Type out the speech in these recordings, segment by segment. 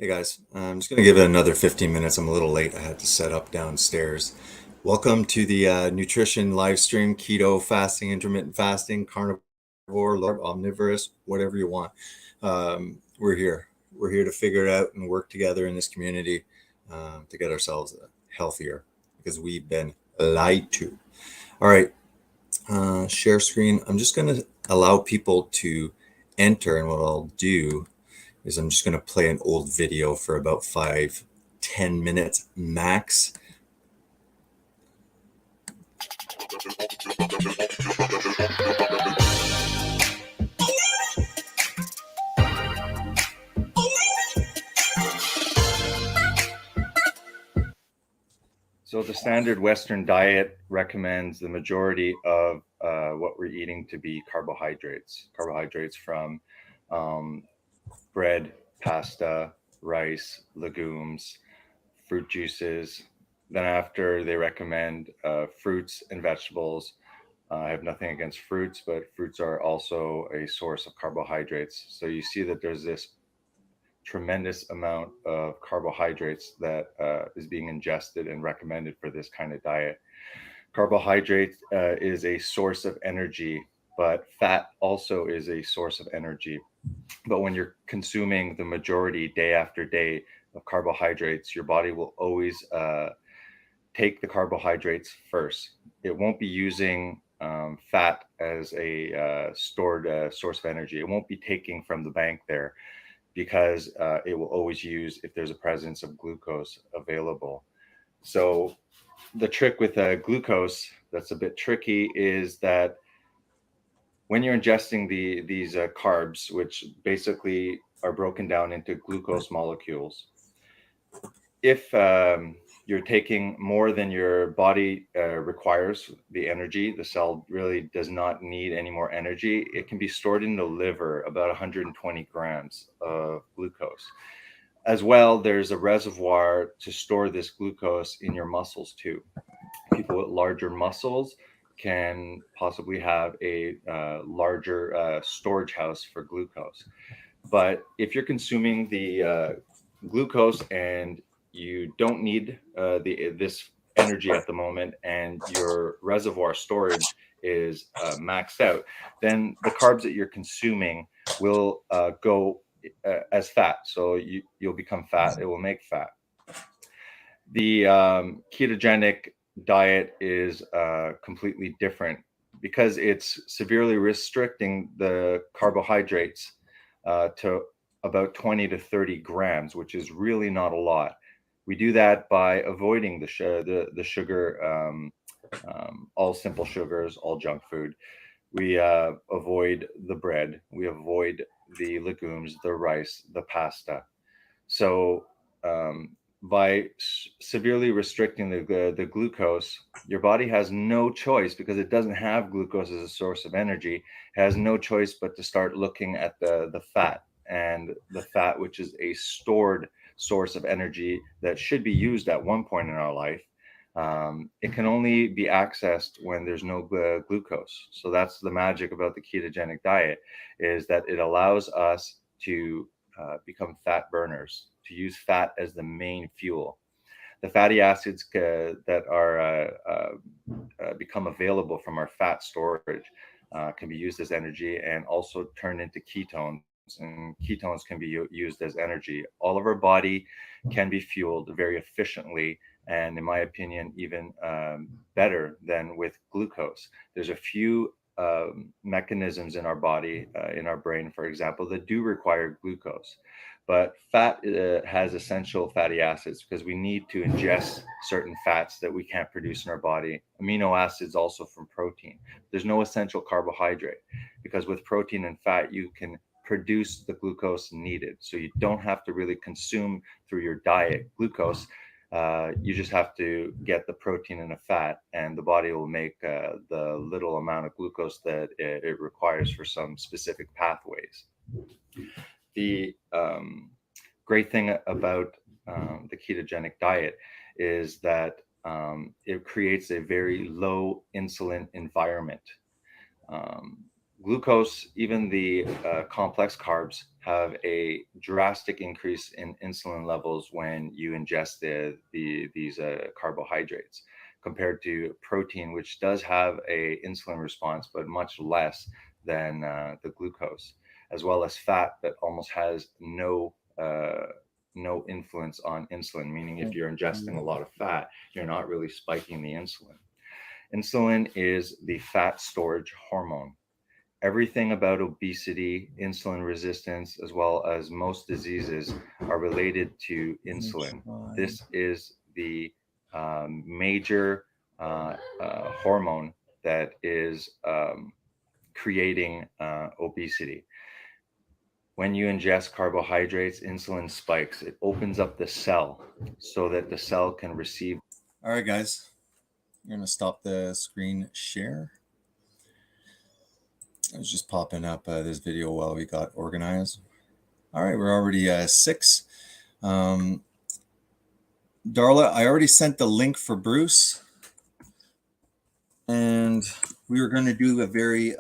Hey guys, I'm just going to give it another 15 minutes. I'm a little late. I had to set up downstairs. Welcome to the nutrition live stream, keto fasting, intermittent fasting, carnivore, low, omnivorous, whatever you want. We're here. We're here to figure it out and work together in this community to get ourselves healthier because we've been lied to. All right, share screen. I'm just going to allow people to enter, and what I'll do is I'm just going to play an old video for about 5-10 minutes max. So the standard Western diet recommends the majority of what we're eating to be carbohydrates from bread, pasta, rice, legumes, fruit juices. Then after they recommend fruits and vegetables. I have nothing against fruits, but fruits are also a source of carbohydrates. So you see that there's this tremendous amount of carbohydrates that is being ingested and recommended for this kind of diet. Carbohydrate is a source of energy, but fat also is a source of energy. But when you're consuming the majority day after day of carbohydrates, your body will always take the carbohydrates first. It won't be using fat as a stored source of energy. It won't be taking from the bank there because it will always use if there's a presence of glucose available. So the trick with glucose that's a bit tricky is that when you're ingesting these carbs, which basically are broken down into glucose molecules, if you're taking more than your body requires, the energy, the cell really does not need any more energy. It can be stored in the liver, about 120 grams of glucose. As well, there's a reservoir to store this glucose in your muscles too. People with larger muscles can possibly have a larger storage house for glucose. But if you're consuming the glucose and you don't need this energy at the moment, and your reservoir storage is maxed out, then the carbs that you're consuming will go as fat. So you'll become fat. It will make fat. The ketogenic diet is completely different because it's severely restricting the carbohydrates to about 20 to 30 grams, which is really not a lot. We do that by avoiding the sugar, all simple sugars, all junk food. We avoid the bread. We avoid the legumes, the rice, the pasta. So by severely restricting the glucose, your body has no choice, because it doesn't have glucose as a source of energy, it has no choice but to start looking at the fat, and the fat, which is a stored source of energy that should be used at one point in our life. It can only be accessed when there's no glucose. So that's the magic about the ketogenic diet, is that it allows us to become fat burners, to use fat as the main fuel. The fatty acids that are become available from our fat storage can be used as energy and also turn into ketones. And ketones can be used as energy. All of our body can be fueled very efficiently, and in my opinion, even better than with glucose. There's a few mechanisms in our body, in our brain, for example, that do require glucose. But fat has essential fatty acids because we need to ingest certain fats that we can't produce in our body. Amino acids also from protein. There's no essential carbohydrate, because with protein and fat, you can produce the glucose needed. So you don't have to really consume through your diet glucose. You just have to get the protein and the fat, and the body will make the little amount of glucose that it requires for some specific pathways. The great thing about the ketogenic diet is that it creates a very low insulin environment. Glucose, even the complex carbs, have a drastic increase in insulin levels when you ingest these carbohydrates, compared to protein, which does have a insulin response, but much less than the glucose, as well as fat that almost has no influence on insulin, meaning if you're ingesting a lot of fat, you're not really spiking the insulin. Insulin is the fat storage hormone. Everything about obesity, insulin resistance, as well as most diseases are related to insulin. This is the major hormone that is creating obesity. When you ingest carbohydrates, insulin spikes. It opens up the cell so that the cell can receive. All right, guys, we're going to stop the screen share. I was just popping up this video while we got organized. All right, we're already 6. Darla, I already sent the link for Bruce. And we were going to do a very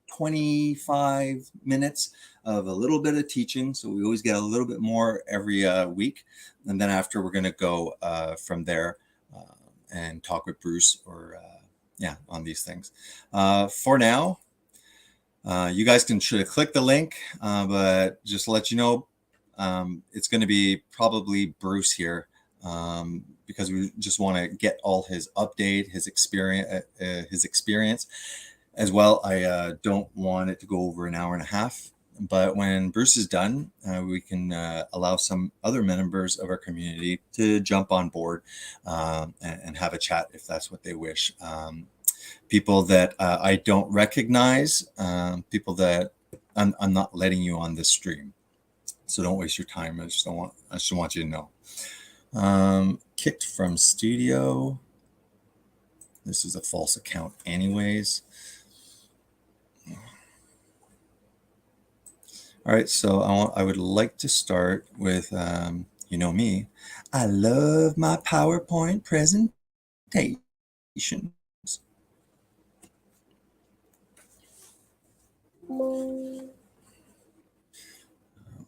25 minutes of a little bit of teaching. So we always get a little bit more every week. And then after, we're going to go from there and talk with Bruce or on these things. For now, you guys should click the link, but just to let you know, it's going to be probably Bruce here, because we just want to get all his update, his experience as well. I don't want it to go over an hour and a half, but when Bruce is done, we can allow some other members of our community to jump on board and have a chat if that's what they wish. People that I don't recognize, people that I'm not letting you on this stream. So don't waste your time. I just want you to know. Kicked from studio. This is a false account anyways. All right, so I would like to start with, you know me, I love my PowerPoint presentations.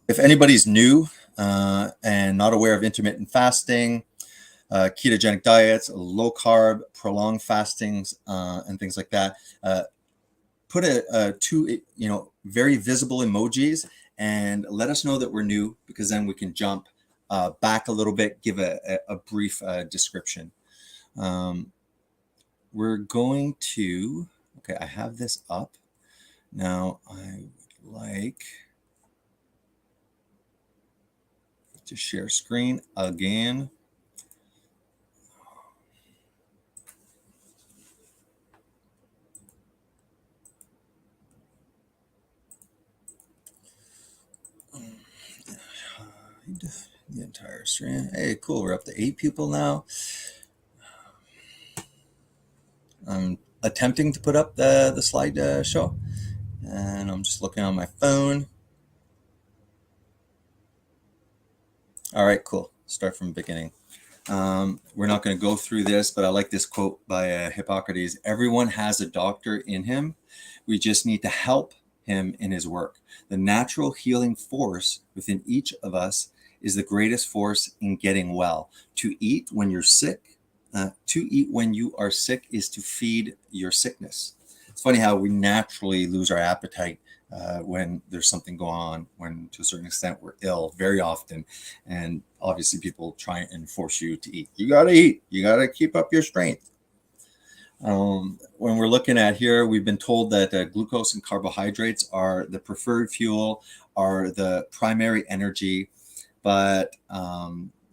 If anybody's new and not aware of intermittent fasting, ketogenic diets, low carb, prolonged fastings, and things like that, put two very visible emojis and let us know that we're new, because then we can jump back a little bit, give a brief description. We're going to, okay, I have this up. Now I would like to share screen again. The entire stream. Hey, cool. We're up to 8 people now. I'm attempting to put up the slide show, and I'm just looking on my phone. All right, cool. Start from the beginning. We're not going to go through this, but I like this quote by Hippocrates. Everyone has a doctor in him. We just need to help him in his work. The natural healing force within each of us is the greatest force in getting well. To eat when you're sick, is to feed your sickness. It's funny how we naturally lose our appetite when there's something going on, when to a certain extent we're ill very often. And obviously people try and force you to eat. You got to eat. You got to keep up your strength. When we're looking at here, we've been told that glucose and carbohydrates are the preferred fuel, are the primary energy, but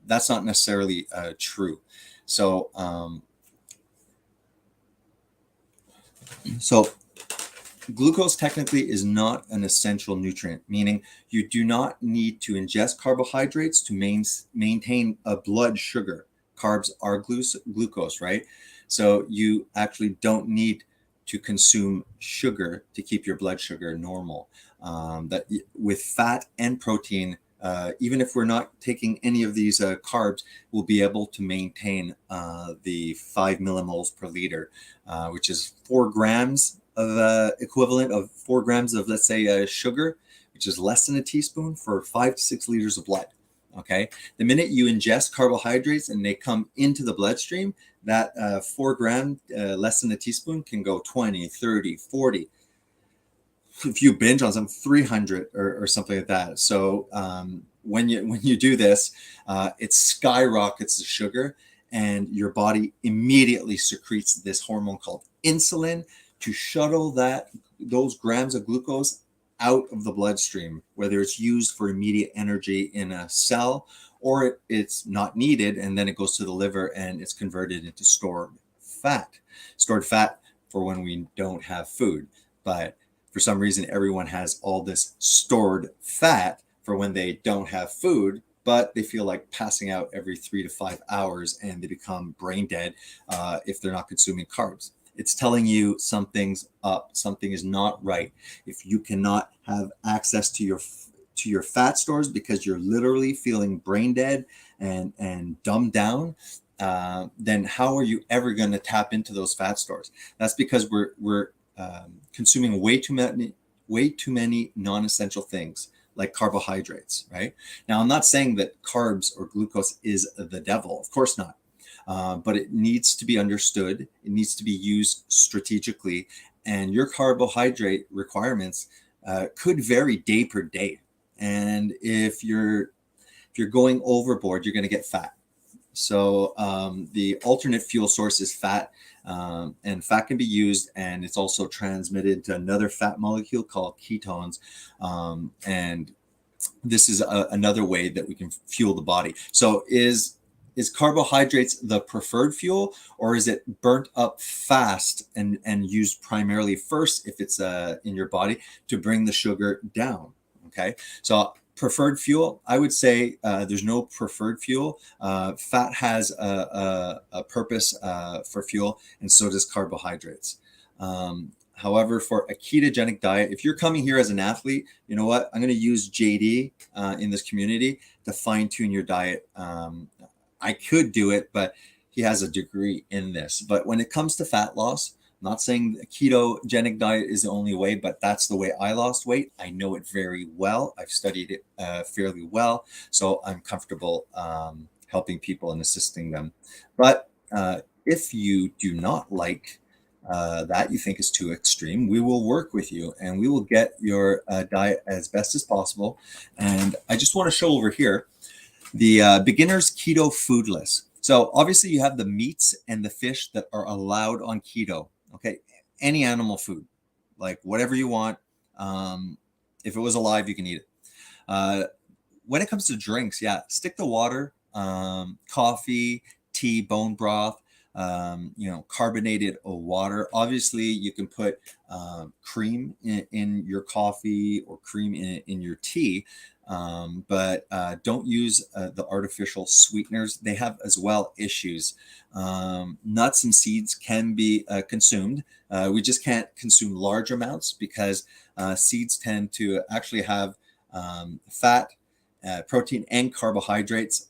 that's not necessarily true. So glucose technically is not an essential nutrient, meaning you do not need to ingest carbohydrates to maintain a blood sugar. Carbs are glucose, right? So you actually don't need to consume sugar to keep your blood sugar normal. That with fat and protein, even if we're not taking any of these carbs, we'll be able to maintain the 5 millimoles per liter, which is 4 grams of equivalent of 4 grams of, let's say, sugar, which is less than a teaspoon, for 5 to 6 liters of blood. Okay. The minute you ingest carbohydrates and they come into the bloodstream, that 4 gram, less than a teaspoon, can go 20, 30, 40. If you binge on some, 300 or something like that. So when you do this, it skyrockets the sugar, and your body immediately secretes this hormone called insulin to shuttle those grams of glucose out of the bloodstream, whether it's used for immediate energy in a cell or it's not needed, and then it goes to the liver and it's converted into stored fat for when we don't have food. But for some reason, everyone has all this stored fat for when they don't have food, but they feel like passing out every 3 to 5 hours, and they become brain dead if they're not consuming carbs. It's telling you something's up, something is not right. If you cannot have access to your fat stores because you're literally feeling brain dead and dumbed down, then how are you ever going to tap into those fat stores? That's because we're consuming way too many non-essential things like carbohydrates, right? Now, I'm not saying that carbs or glucose is the devil. Of course not. But it needs to be understood. It needs to be used strategically. And your carbohydrate requirements could vary day per day. And if you're going overboard, you're going to get fat. So the alternate fuel source is fat, and fat can be used, and it's also transmitted to another fat molecule called ketones. And this is another way that we can fuel the body. So is carbohydrates the preferred fuel, or is it burnt up fast and used primarily first if it's in your body to bring the sugar down? Okay, so preferred fuel, I would say there's no preferred fuel. Fat has a purpose for fuel, and so does carbohydrates. However, for a ketogenic diet, if you're coming here as an athlete, you know what? I'm going to use JD in this community to fine tune your diet. I could do it, but he has a degree in this. But when it comes to fat loss, I'm not saying a ketogenic diet is the only way, but that's the way I lost weight. I know it very well. I've studied it fairly well, so I'm comfortable helping people and assisting them. But if you do not like that, you think is too extreme, we will work with you and we will get your diet as best as possible. And I just want to show over here the beginner's keto food list. So obviously you have the meats and the fish that are allowed on keto. Okay, any animal food, like whatever you want. If it was alive, you can eat it. When it comes to drinks, yeah, stick to water, coffee, tea, bone broth, carbonated water. Obviously, you can put cream in your coffee or cream in your tea. But don't use the artificial sweeteners. They have as well issues. Nuts and seeds can be consumed. We just can't consume large amounts because seeds tend to actually have fat, protein, and carbohydrates.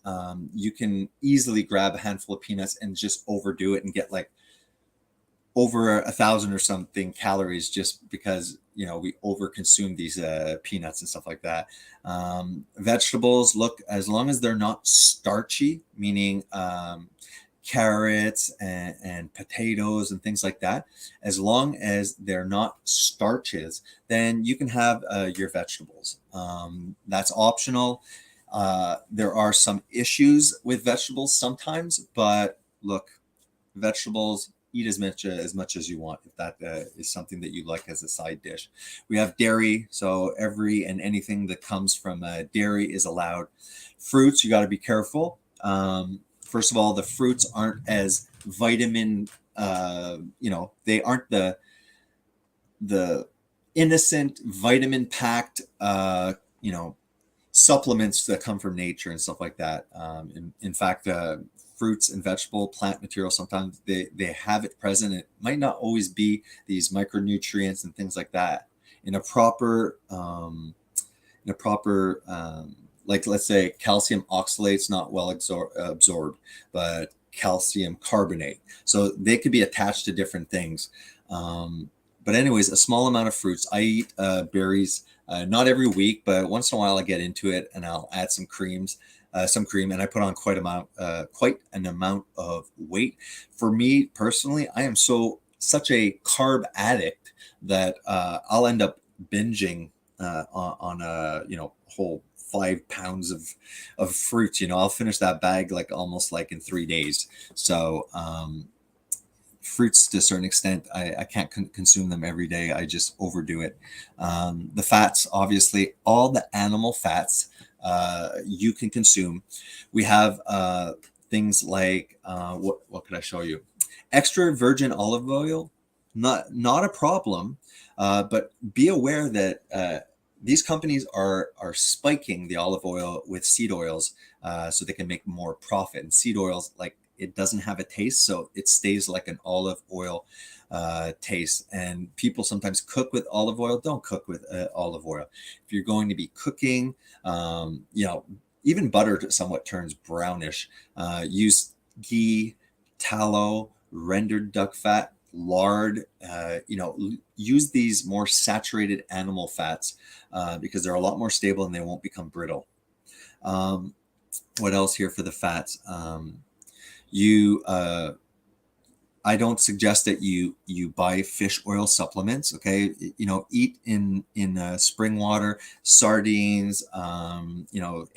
You can easily grab a handful of peanuts and just overdo it and get like over 1,000 or something calories just because we overconsume these peanuts and stuff like that. Vegetables, look, as long as they're not starchy, meaning carrots and potatoes and things like that, as long as they're not starches, then you can have your vegetables. That's optional. There are some issues with vegetables sometimes, but look, vegetables, eat as much as you want if that is something that you like as a side dish. We have dairy, so every and anything that comes from dairy is allowed. Fruits, you got to be careful. First of all, the fruits aren't as vitamin, they aren't the innocent vitamin packed, supplements that come from nature and stuff like that. In fact, fruits and vegetable plant material, sometimes they have it present. It might not always be these micronutrients and things like that in a proper like, let's say calcium oxalate's not well absorbed, but calcium carbonate, so they could be attached to different things. But anyways, a small amount of fruits. I eat berries, not every week, but once in a while I get into it and I'll add some cream, and I put on quite an amount of weight. For me personally, I am such a carb addict that I'll end up binging on a whole 5 pounds of fruits. I'll finish that bag like almost like in 3 days. So fruits to a certain extent, I can't consume them every day. I just overdo it. The fats, obviously, all the animal fats you can consume. We have things like what could I show you? Extra virgin olive oil, not a problem, but be aware that these companies are spiking the olive oil with seed oils so they can make more profit. And seed oils, like, it doesn't have a taste, so it stays like an olive oil taste. And people sometimes cook with olive oil. Don't cook with olive oil. If you're going to be cooking, even butter somewhat turns brownish. Use ghee, tallow, rendered duck fat, lard. Use these more saturated animal fats because they're a lot more stable and they won't become brittle. What else here for the fats? I don't suggest that you buy fish oil supplements. Okay, eat in spring water, sardines,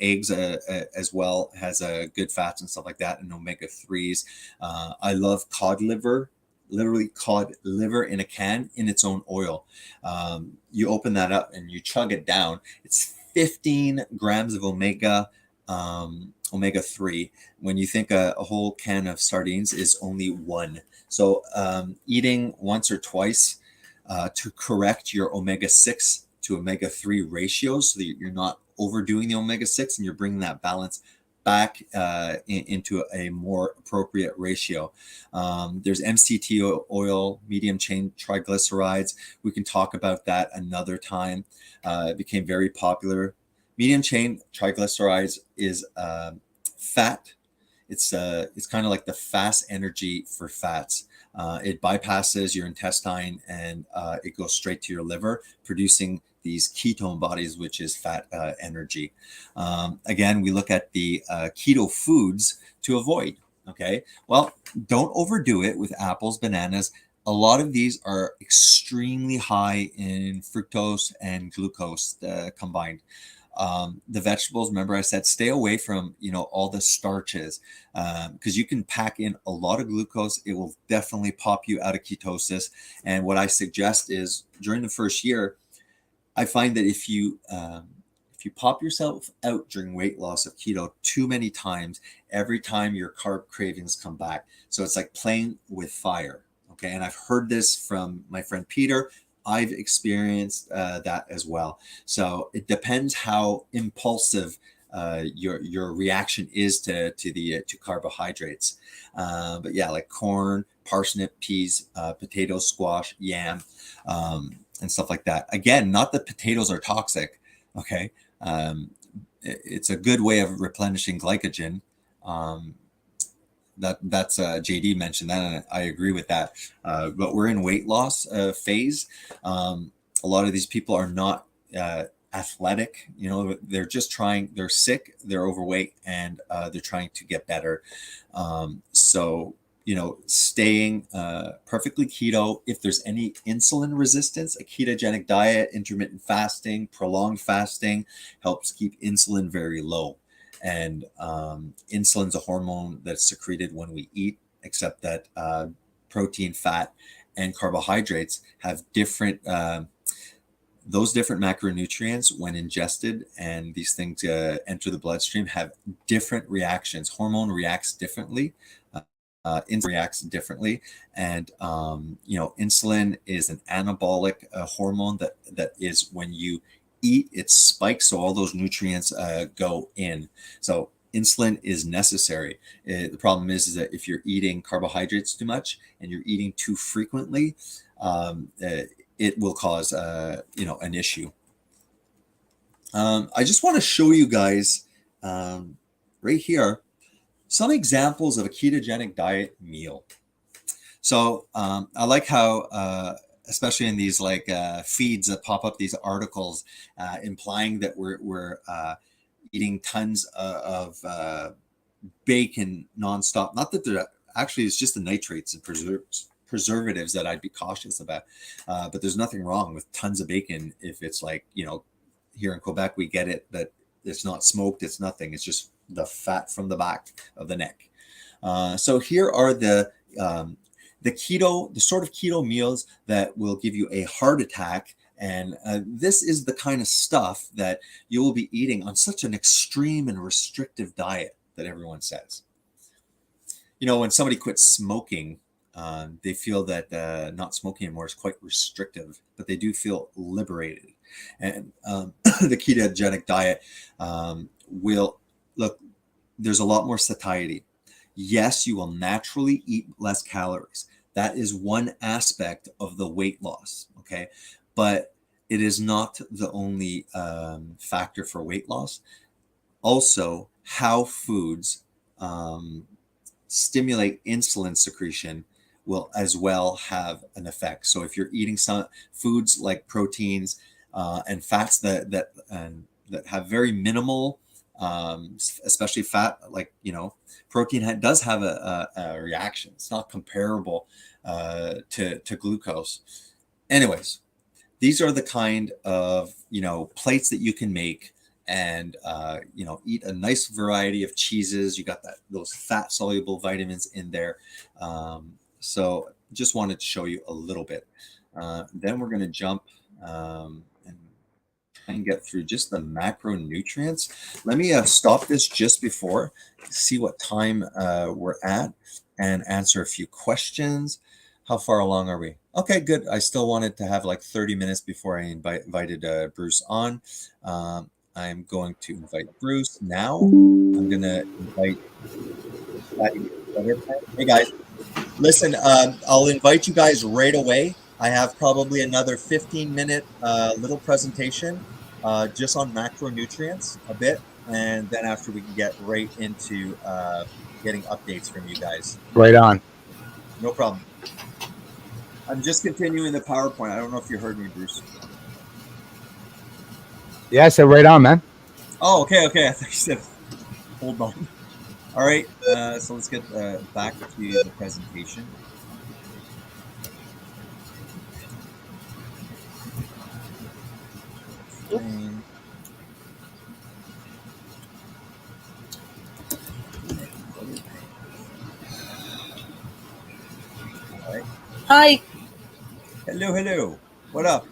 eggs as well has good fats and stuff like that, and omega-3s. I love cod liver. Literally cod liver in a can in its own oil. You open that up and you chug it down. It's 15 grams of omega-3, when you think a whole can of sardines is only 1. So eating once or twice to correct your omega-6 to omega-3 ratios so that you're not overdoing the omega-6 and you're bringing that balance back into a more appropriate ratio. There's MCT oil, medium chain triglycerides. We can talk about that another time. It became very popular. Medium chain triglycerides is fat. It's kind of like the fast energy for fats. It bypasses your intestine and it goes straight to your liver, producing these ketone bodies, which is fat energy. Again, we look at the keto foods to avoid. Okay, well, don't overdo it with apples, bananas. A lot of these are extremely high in fructose and glucose combined. The vegetables, remember I said, stay away from, all the starches, because you can pack in a lot of glucose. It will definitely pop you out of ketosis. And what I suggest is during the first year, I find that if you pop yourself out during weight loss of keto too many times, every time your carb cravings come back. So it's like playing with fire. Okay. And I've heard this from my friend Peter. I've experienced that as well. So it depends how impulsive your reaction is to carbohydrates. But yeah, like corn, parsnip, peas, potatoes, squash, yam, and stuff like that. Again, not that potatoes are toxic. Okay, it's a good way of replenishing glycogen. That's JD mentioned that, and I agree with that. But we're in weight loss phase. A lot of these people are not athletic. They're just trying. They're sick. They're overweight, and they're trying to get better. So staying perfectly keto. If there's any insulin resistance, a ketogenic diet, intermittent fasting, prolonged fasting helps keep insulin very low. And insulin's a hormone that's secreted when we eat, except that protein, fat, and carbohydrates have different, those different macronutrients when ingested, and these things enter the bloodstream, have different reactions. Hormone reacts differently. Insulin reacts differently, and insulin is an anabolic hormone that is, when you eat, it spikes, so all those nutrients go in. So insulin is necessary. The problem is that if you're eating carbohydrates too much and you're eating too frequently, it will cause an issue. I just want to show you guys right here some examples of a ketogenic diet meal. So I like how especially in these like feeds that pop up, these articles implying that we're eating tons of bacon nonstop. Not that they're actually, it's just the nitrates and preservatives that I'd be cautious about. But there's nothing wrong with tons of bacon if it's like, you know, here in Quebec, we get it that it's not smoked, it's nothing. It's just the fat from the back of the neck. So here are the keto, the sort of keto meals that will give you a heart attack. And this is the kind of stuff that you will be eating on such an extreme and restrictive diet that everyone says. You know, when somebody quits smoking, they feel that not smoking anymore is quite restrictive, but they do feel liberated. And the ketogenic diet will look, there's a lot more satiety. Yes, you will naturally eat less calories. That is one aspect of the weight loss, okay? But it is not the only factor for weight loss. Also, how foods stimulate insulin secretion will as well have an effect. So if you're eating some foods like proteins and fats that have very minimal, especially fat, like, you know, protein does have a reaction. It's not comparable to glucose. Anyways, these are the kind of, you know, plates that you can make and, you know, eat a nice variety of cheeses. You got those fat soluble vitamins in there. So just wanted to show you a little bit. Then we're going to jump and try and get through just the macronutrients. Let me stop this just before, see what time we're at, and answer a few questions. How far along are we? Okay, good. I still wanted to have like 30 minutes before I invited Bruce on. I'm going to invite Bruce now. I'm going to invite Hey guys, listen, I'll invite you guys right away. I have probably another 15-minute little presentation just on macronutrients a bit. And then after we can get right into getting updates from you guys. Right on. No problem. I'm just continuing the PowerPoint. I don't know if you heard me, Bruce. Yeah, I said right on, man. Oh, okay. I thought you said hold on. All right, so let's get back to the presentation. All right. Hi. Hello. What up?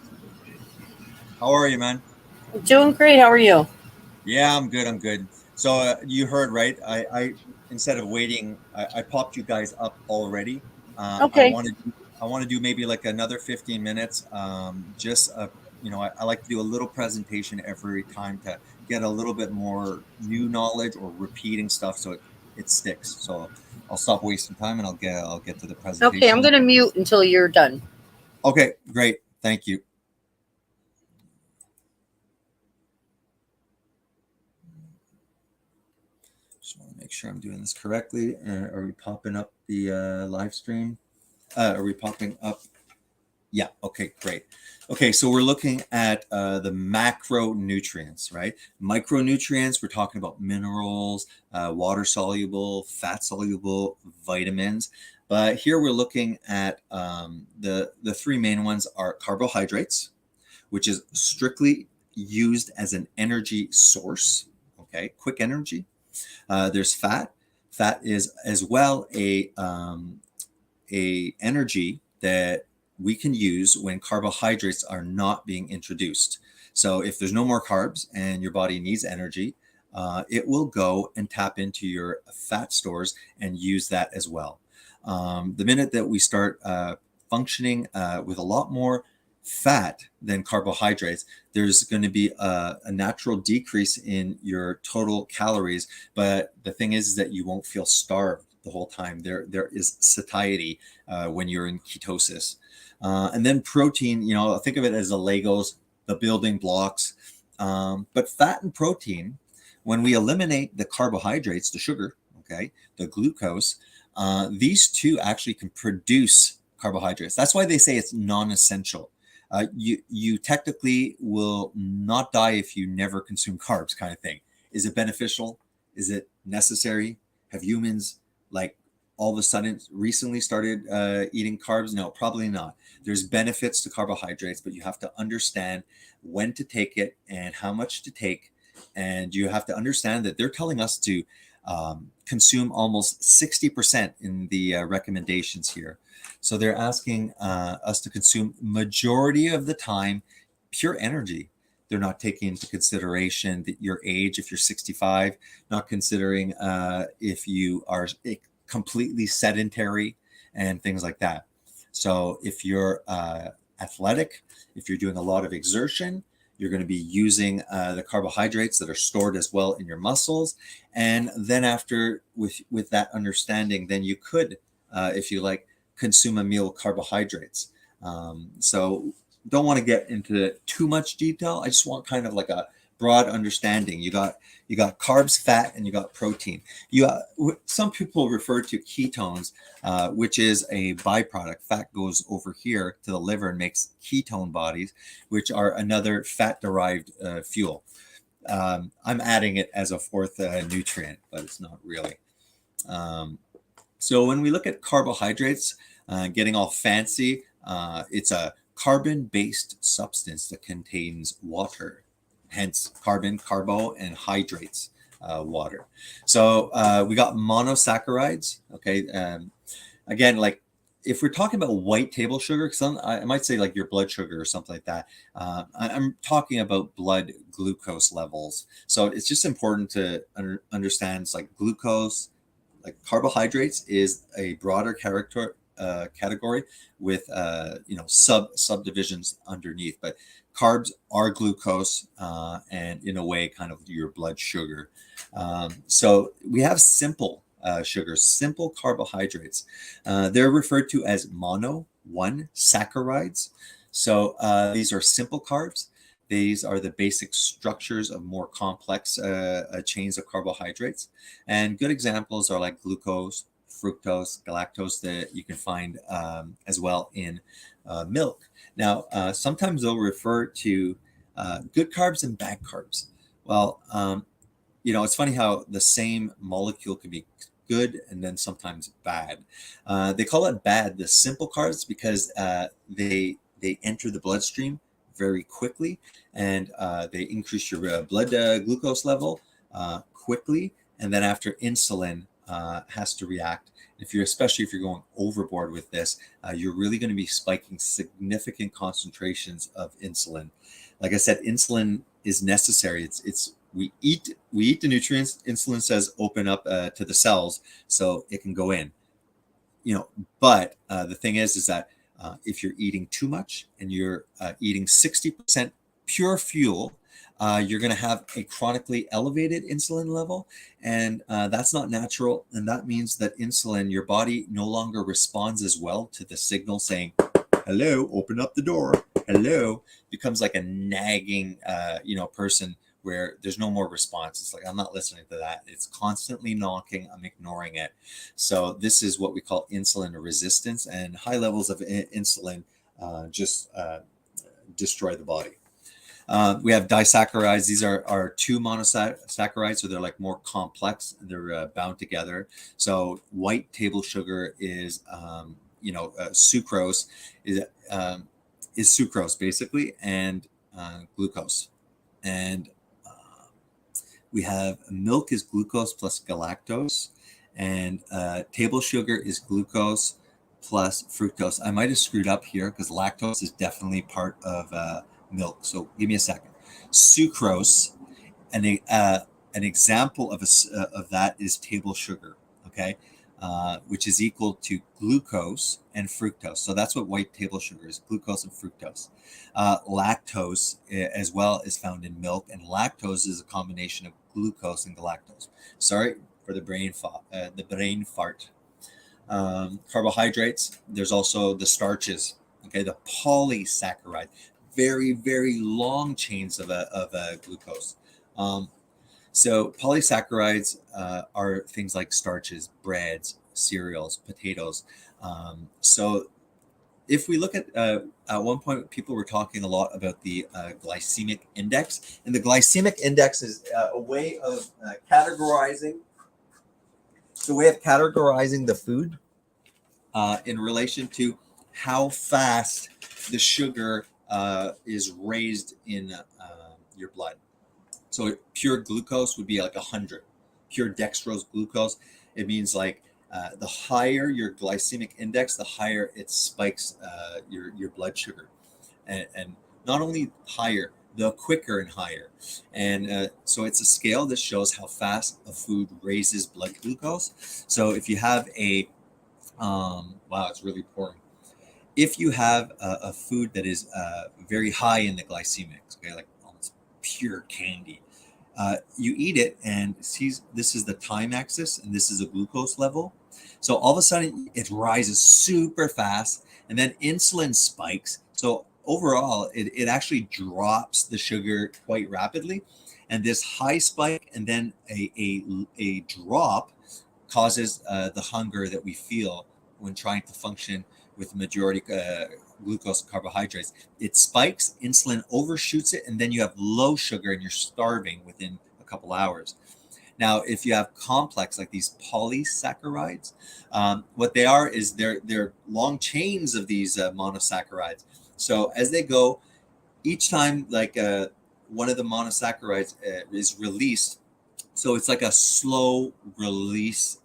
How are you, man? Doing great. How are you? Yeah, I'm good. So you heard, right? I instead of waiting, I popped you guys up already. Okay. I want to do maybe like another 15 minutes. Just you know, I like to do a little presentation every time to get a little bit more new knowledge or repeating stuff so it sticks. So I'll stop wasting time and I'll get to the presentation. Okay, I'm gonna mute until you're done. Okay, great. Thank you. Just want to make sure I'm doing this correctly. Are we popping up the live stream? Are we popping up? Yeah. Okay, great. Okay, so we're looking at the macronutrients, right? Micronutrients, we're talking about minerals, water soluble, fat soluble, vitamins. But here we're looking at the three main ones are carbohydrates, which is strictly used as an energy source. Okay, quick energy. There's fat. Fat is as well a energy that we can use when carbohydrates are not being introduced. So if there's no more carbs and your body needs energy, it will go and tap into your fat stores and use that as well. The minute that we start functioning with a lot more fat than carbohydrates, there's going to be a natural decrease in your total calories. But the thing is that you won't feel starved the whole time. There is satiety when you're in ketosis. And then protein, you know, think of it as the Legos, the building blocks. But fat and protein, when we eliminate the carbohydrates, the sugar, okay, the glucose, these two actually can produce carbohydrates. That's why they say it's non-essential. You technically will not die if you never consume carbs, kind of thing. Is it beneficial? Is it necessary? Have humans like all of a sudden recently started eating carbs? No, probably not. There's benefits to carbohydrates, but you have to understand when to take it and how much to take. And you have to understand that they're telling us to consume almost 60% in the recommendations here. So they're asking us to consume majority of the time pure energy. They're not taking into consideration that your age, if you're 65, not considering if you are completely sedentary and things like that. So if you're athletic, if you're doing a lot of exertion, you're going to be using the carbohydrates that are stored as well in your muscles. And then after, with that understanding, then you could, if you like, consume a meal of carbohydrates. So don't want to get into too much detail. I just want kind of like a broad understanding. You got carbs, fat, and you got protein. Some people refer to ketones, which is a byproduct. Fat goes over here to the liver and makes ketone bodies, which are another fat-derived fuel. I'm adding it as a fourth nutrient, but it's not really. So when we look at carbohydrates, getting all fancy, it's a carbon-based substance that contains water, hence carbon, carbo, and hydrates, water. So we got monosaccharides. Okay, again, like if we're talking about white table sugar, I might say like your blood sugar or something like that. I'm talking about blood glucose levels. So it's just important to understand. It's like glucose, like carbohydrates, is a broader category with subdivisions underneath, but carbs are glucose and in a way kind of your blood sugar. So we have simple sugars, simple carbohydrates. They're referred to as mono saccharides. So these are simple carbs. These are the basic structures of more complex chains of carbohydrates. And good examples are like glucose, fructose, galactose, that you can find as well in milk. Now, sometimes they'll refer to good carbs and bad carbs. Well, it's funny how the same molecule can be good and then sometimes bad. They call it bad, the simple carbs, because they enter the bloodstream very quickly, and they increase your blood glucose level quickly, and then after insulin has to react. Especially if you're going overboard with this, you're really going to be spiking significant concentrations of insulin. Like I said, insulin is necessary. We eat the nutrients. Insulin says open up to the cells so it can go in. But the thing is that if you're eating too much and you're eating 60% pure fuel, you're going to have a chronically elevated insulin level, and that's not natural. And that means that insulin, your body no longer responds as well to the signal saying, hello, open up the door, hello. Becomes like a nagging, person where there's no more response. It's like, I'm not listening to that. It's constantly knocking. I'm ignoring it. So this is what we call insulin resistance, and high levels of insulin just destroy the body. We have disaccharides. These are two monosaccharides, so they're like more complex. They're bound together. So white table sugar is, sucrose is sucrose basically, and glucose. And we have milk is glucose plus galactose, and table sugar is glucose plus fructose. I might have screwed up here because lactose is definitely part of milk. So give me a second. Sucrose, and an example of that is table sugar. Okay, which is equal to glucose and fructose. So that's what white table sugar is: glucose and fructose. Lactose as well is found in milk, and lactose is a combination of glucose and galactose. Sorry for the brain fart. Carbohydrates. There's also the starches. Okay, the polysaccharide. Very, very long chains of glucose. So polysaccharides are things like starches, breads, cereals, potatoes. So if we look at one point, people were talking a lot about the glycemic index, and the glycemic index is a way of categorizing. It's a way of categorizing the food in relation to how fast the sugar is raised in your blood. So pure glucose would be like 100. Pure dextrose glucose, it means like the higher your glycemic index, the higher it spikes your blood sugar, and not only higher, the quicker and higher. And so it's a scale that shows how fast a food raises blood glucose. So if you have a wow, it's really pouring. If you have a food that is very high in the glycemics, okay, like almost pure candy, you eat it and sees this is the time axis and this is a glucose level. So all of a sudden it rises super fast and then insulin spikes. So overall, it actually drops the sugar quite rapidly. And this high spike and then a drop causes the hunger that we feel when trying to function with the majority glucose and carbohydrates. It spikes, insulin overshoots it, and then you have low sugar and you're starving within a couple hours. Now, if you have complex like these polysaccharides, what they are is they're long chains of these monosaccharides. So as they go, each time like one of the monosaccharides is released, so it's like a slow release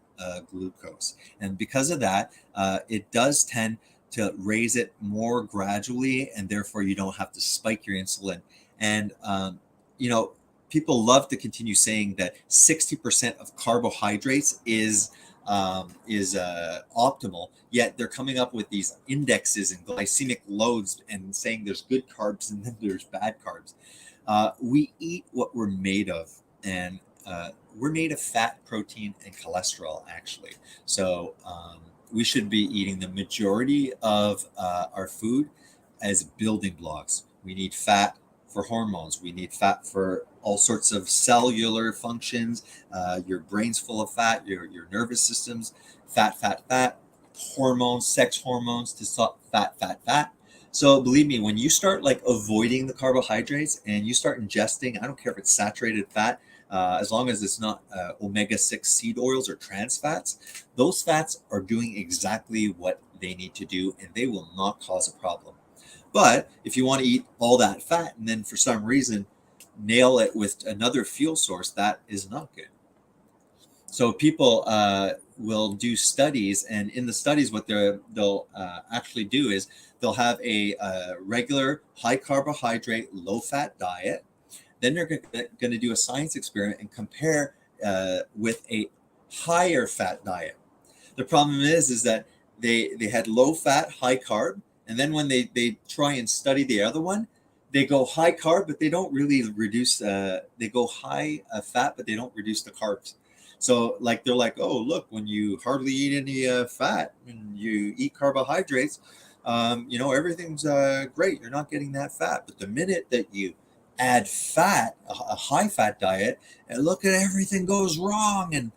glucose, and because of that, it does tend to raise it more gradually, and therefore you don't have to spike your insulin. And people love to continue saying that 60% of carbohydrates is optimal, yet they're coming up with these indexes and glycemic loads and saying there's good carbs and then there's bad carbs. We eat what we're made of, and we're made of fat, protein, and cholesterol, actually. So we should be eating the majority of our food as building blocks. We need fat for hormones. We need fat for all sorts of cellular functions. Your brain's full of fat, your nervous system's fat, hormones, sex hormones to stop fat. So believe me, when you start like avoiding the carbohydrates and you start ingesting, I don't care if it's saturated fat, as long as it's not omega-6 seed oils or trans fats, those fats are doing exactly what they need to do, and they will not cause a problem. But if you want to eat all that fat and then for some reason nail it with another fuel source, that is not good. So people will do studies, and in the studies, what they'll actually do is they'll have a regular high carbohydrate, low fat diet. Then they're going to do a science experiment and compare with a higher fat diet. The problem is that they had low fat, high carb, and then when they try and study the other one, they go high carb, but they don't really reduce. They go high fat, but they don't reduce the carbs. So like they're like, oh look, when you hardly eat any fat and you eat carbohydrates, everything's great. You're not getting that fat. But the minute that you add fat, a high fat diet, and look at everything goes wrong. And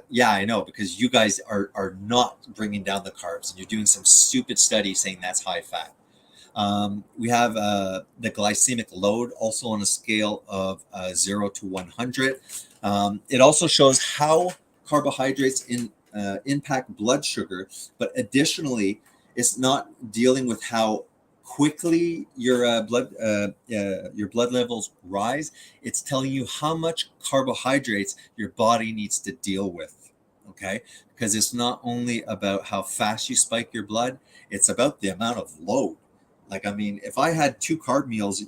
yeah, I know, because you guys are not bringing down the carbs, and you're doing some stupid study saying that's high fat. We have the glycemic load also on a scale of 0 to 100. It also shows how carbohydrates impact blood sugar, but additionally, it's not dealing with how quickly your blood levels rise. It's telling you how much carbohydrates your body needs to deal with. Okay, because it's not only about how fast you spike your blood, it's about the amount of load. Like, I mean, if I had 2 carb meals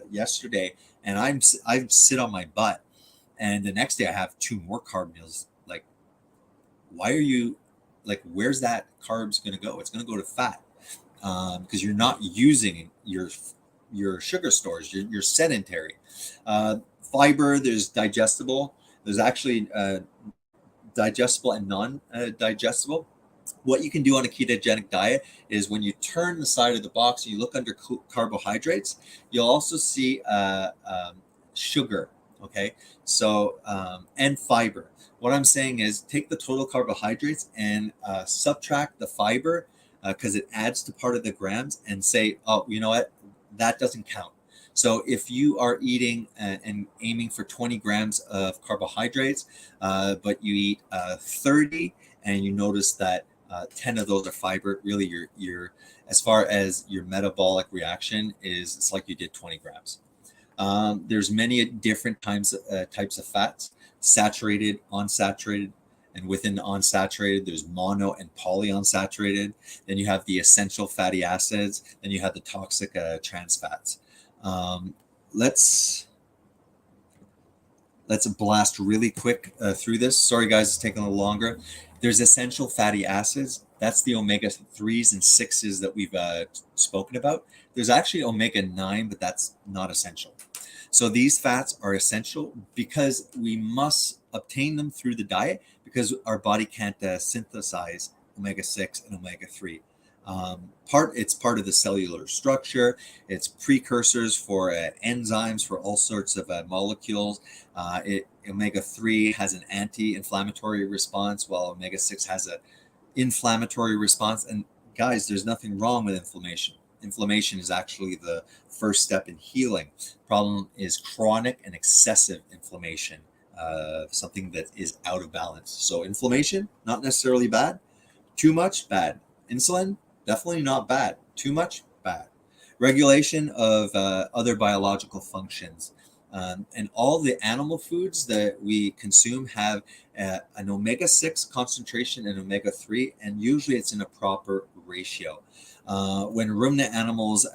yesterday and I sit on my butt, and the next day I have 2 more carb meals, like, why are you, like, where's that carbs going to go? It's going to go to fat, because you're not using your sugar stores. You're sedentary. Fiber, there's digestible. There's actually digestible and non-digestible. What you can do on a ketogenic diet is when you turn the side of the box and you look under carbohydrates, you'll also see sugar. Okay, so and fiber. What I'm saying is take the total carbohydrates and subtract the fiber because it adds to part of the grams and say, oh, you know what, that doesn't count. So if you are eating and aiming for 20 grams of carbohydrates, but you eat 30, and you notice that 10 of those are fiber, really your as far as your metabolic reaction is, it's like you did 20 grams. There's many different types of fats: saturated, unsaturated, and within the unsaturated, there's mono and polyunsaturated. Then you have the essential fatty acids. Then you have the toxic trans fats. Let's blast really quick through this. Sorry, guys, it's taking a little longer. There's essential fatty acids. That's the omega-3s and 6s that we've spoken about. There's actually omega-9, but that's not essential. So these fats are essential because we must obtain them through the diet, because our body can't synthesize omega-6 and omega-3. It's part of the cellular structure. It's precursors for enzymes for all sorts of molecules. Omega-3 has an anti-inflammatory response, while omega-6 has an inflammatory response. And guys, there's nothing wrong with inflammation. Inflammation is actually the first step in healing. Problem is chronic and excessive inflammation, something that is out of balance. So inflammation, not necessarily bad. Too much, bad. Insulin, definitely not bad. Too much, bad. Regulation of other biological functions. And all the animal foods that we consume have an omega-6 concentration and omega-3, and usually it's in a proper ratio. When ruminant animals,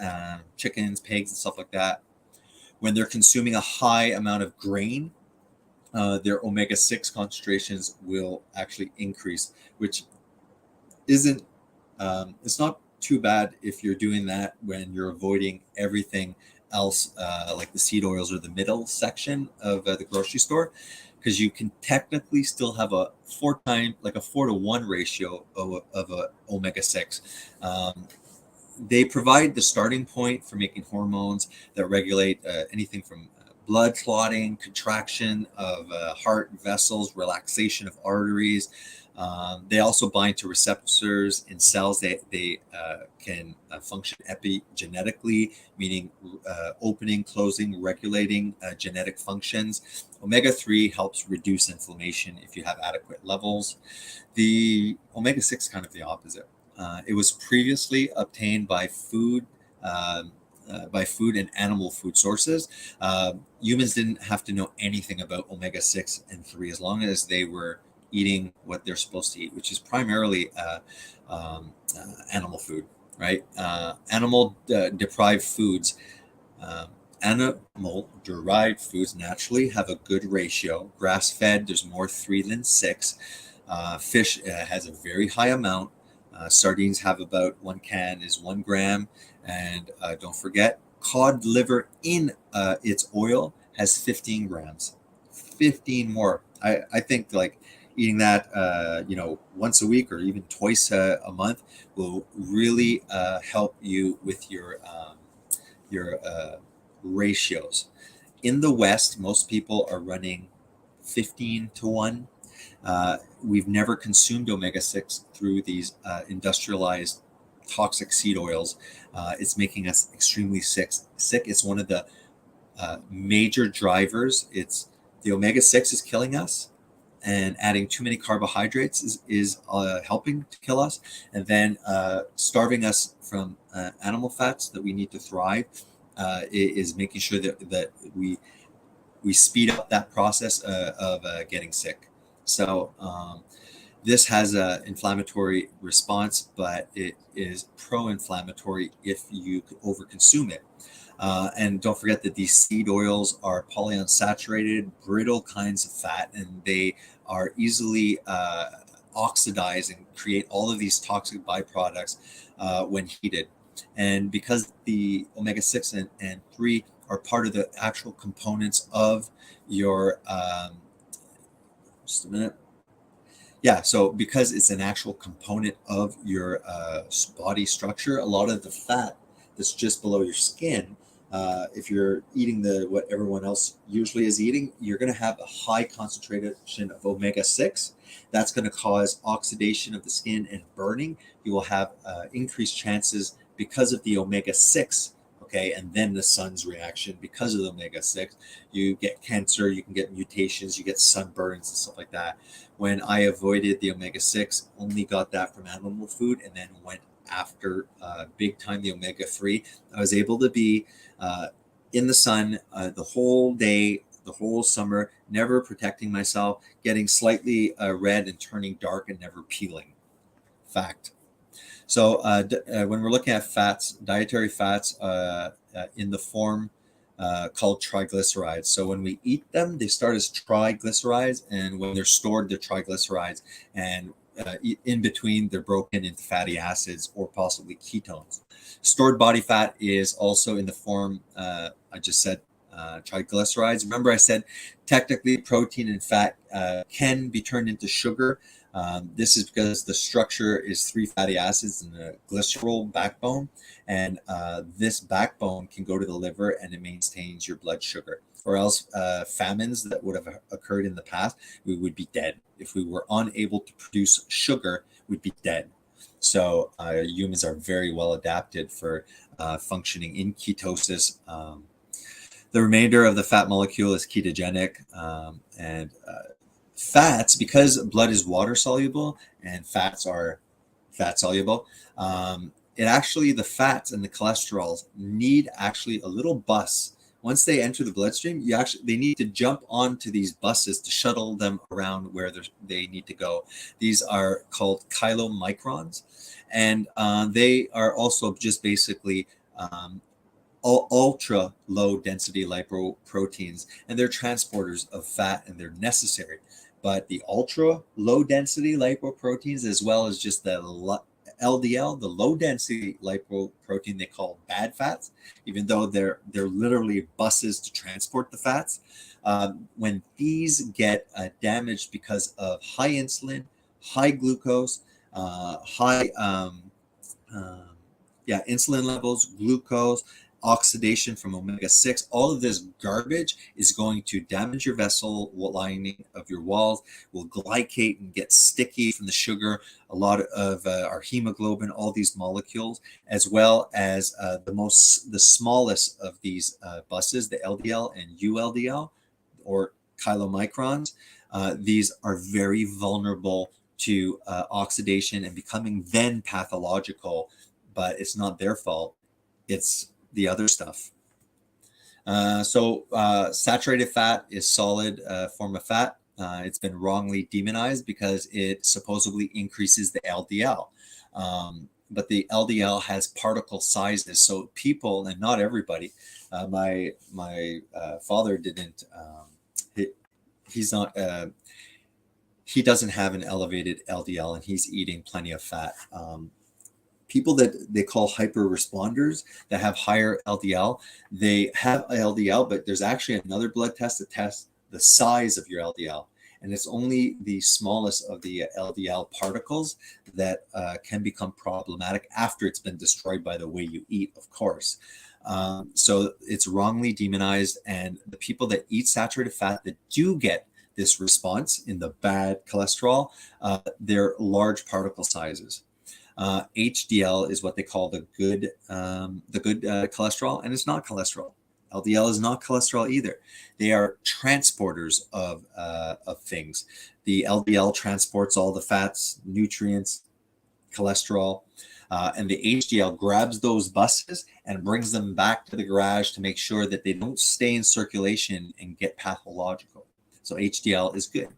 chickens, pigs, and stuff like that, when they're consuming a high amount of grain, their omega-6 concentrations will actually increase, which isn't, it's not too bad if you're doing that when you're avoiding everything else, like the seed oils or the middle section of the grocery store, because you can technically still have a 4 to 1 ratio of omega-6. They provide the starting point for making hormones that regulate anything from blood clotting, contraction of heart vessels, relaxation of arteries. They also bind to receptors in cells. They can function epigenetically, meaning opening, closing, regulating genetic functions. Omega-3 helps reduce inflammation if you have adequate levels. The omega-6 is kind of the opposite. It was previously obtained by food and animal food sources. Humans didn't have to know anything about omega-6 and 3 as long as they were eating what they're supposed to eat, which is primarily animal food, right? Animal-derived foods naturally have a good ratio. Grass-fed, there's more 3 than 6. Fish has a very high amount. Sardines have about 1 can is 1 gram. And don't forget, cod liver in its oil has 15 grams. 15 more. I think like eating that, once a week or even twice a month will really help you with your ratios. In the West, most people are running 15 to 1. We've never consumed omega-6 through these industrialized toxic seed oils. It's making us extremely sick. It's one of the major drivers. It's the omega-6 is killing us, and adding too many carbohydrates is helping to kill us, and then starving us from animal fats that we need to thrive is making sure that we speed up that process of getting sick. So this has an inflammatory response, but it is pro-inflammatory if you overconsume it. And don't forget that these seed oils are polyunsaturated, brittle kinds of fat, and they are easily oxidize and create all of these toxic byproducts when heated. And because the omega-6 and 3 are part of the actual components of your, just a minute. Yeah, so because it's an actual component of your body structure, a lot of the fat that's just below your skin if you're eating what everyone else usually is eating, you're going to have a high concentration of omega-6. That's going to cause oxidation of the skin and burning. You will have increased chances because of the omega-6. Okay, and then the sun's reaction because of the omega-6, you get cancer, you can get mutations, you get sunburns and stuff like that. When I avoided the omega-6, only got that from animal food, and then went after big time the omega-3, I was able to be in the sun the whole day, the whole summer, never protecting myself, getting slightly red and turning dark and never peeling. Fact. So when we're looking at fats, dietary fats in the form called triglycerides. So when we eat them, they start as triglycerides, and when they're stored, they're triglycerides. And in between, they're broken into fatty acids or possibly ketones. Stored body fat is also in the form, I just said, triglycerides. Remember I said technically protein and fat can be turned into sugar. This is because the structure is 3 fatty acids and a glycerol backbone, and this backbone can go to the liver and it maintains your blood sugar. Or else famines that would have occurred in the past, we would be dead. If we were unable to produce sugar, we'd be dead. So humans are very well adapted for functioning in ketosis. The remainder of the fat molecule is ketogenic, and fats, because blood is water soluble and fats are fat soluble, the fats and the cholesterols need actually a little bus. Once they enter the bloodstream, they need to jump onto these buses to shuttle them around where they need to go. These are called chylomicrons, and they are also just basically ultra low density lipoproteins, and they're transporters of fat, and they're necessary. But the ultra low density lipoproteins, as well as just the LDL, the low density lipoprotein, they call bad fats, even though they're literally buses to transport the fats. When these get damaged because of high insulin, high glucose, high insulin levels, glucose, oxidation from omega-6, all of this garbage is going to damage your vessel lining of your walls, will glycate and get sticky from the sugar, a lot of our hemoglobin, all these molecules, as well as the smallest of these buses, the LDL and ULDL, or chylomicrons. These are very vulnerable to oxidation and becoming then pathological, but it's not their fault. It's the other stuff. So saturated fat is solid form of fat. It's been wrongly demonized because it supposedly increases the LDL. But the LDL has particle sizes. So people, and not everybody, my father didn't, he's not, he doesn't have an elevated LDL and he's eating plenty of fat. People that they call hyper responders that have higher LDL, they have LDL, but there's actually another blood test that tests the size of your LDL. And it's only the smallest of the LDL particles that can become problematic after it's been destroyed by the way you eat, of course. So it's wrongly demonized. And the people that eat saturated fat that do get this response in the bad cholesterol, they're large particle sizes. HDL is what they call the good cholesterol, and it's not cholesterol. LDL is not cholesterol either. They are transporters of things. The LDL transports all the fats, nutrients, cholesterol, and the HDL grabs those buses and brings them back to the garage to make sure that they don't stay in circulation and get pathological. So HDL is good,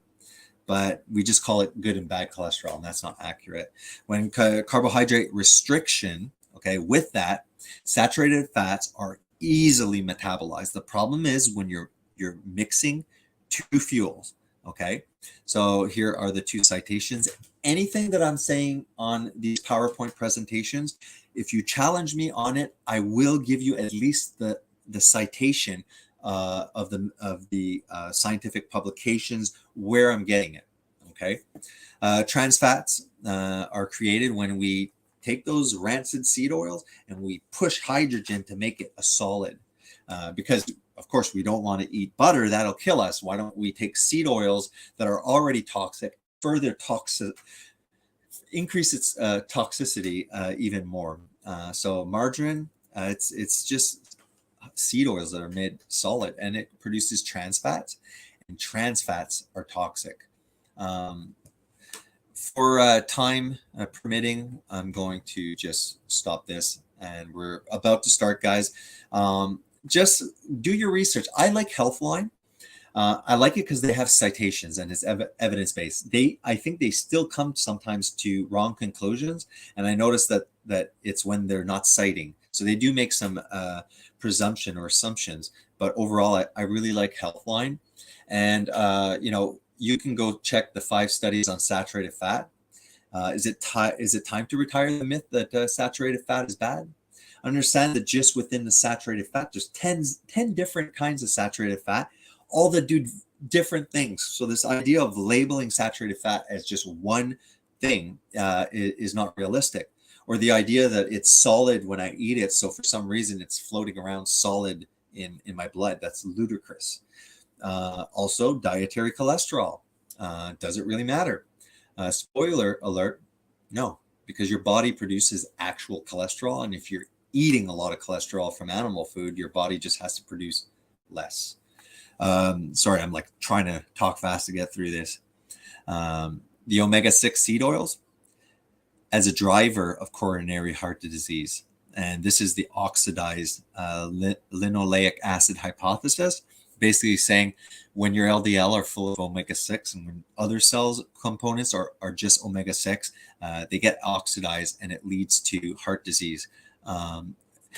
but we just call it good and bad cholesterol, and that's not accurate. When carbohydrate restriction, okay, with that, saturated fats are easily metabolized. The problem is when you're mixing two fuels, okay? So here are the two citations. Anything that I'm saying on these PowerPoint presentations, if you challenge me on it, I will give you at least the citation of the scientific publications where I'm getting it. Okay, trans fats are created when we take those rancid seed oils and we push hydrogen to make it a solid. because of course we don't want to eat butter, that'll kill us. Why don't we take seed oils that are already toxic, further increase its toxicity even more. So margarine, it's just seed oils that are made solid, and it produces trans fats, and trans fats are toxic. For time permitting, I'm going to just stop this, and we're about to start, guys. Just do your research. I like Healthline. I like it because they have citations and it's evidence-based. I think they still come sometimes to wrong conclusions, and I noticed that it's when they're not citing. So they do make some presumption or assumptions, but overall, I really like Healthline. And you can go check the 5 studies on saturated fat. Is it time to retire the myth that saturated fat is bad? Understand that just within the saturated fat, there's 10 different kinds of saturated fat, all that do different things. So this idea of labeling saturated fat as just one thing is not realistic. Or the idea that it's solid when I eat it, so for some reason it's floating around solid in my blood. That's ludicrous. Also, dietary cholesterol. Does it really matter? Spoiler alert, no, because your body produces actual cholesterol, and if you're eating a lot of cholesterol from animal food, your body just has to produce less. Sorry, I'm like trying to talk fast to get through this. The omega-6 seed oils as a driver of coronary heart disease. And this is the oxidized linoleic acid hypothesis, basically saying when your LDL are full of omega-6 and when other cells components are just omega-6, they get oxidized and it leads to heart disease.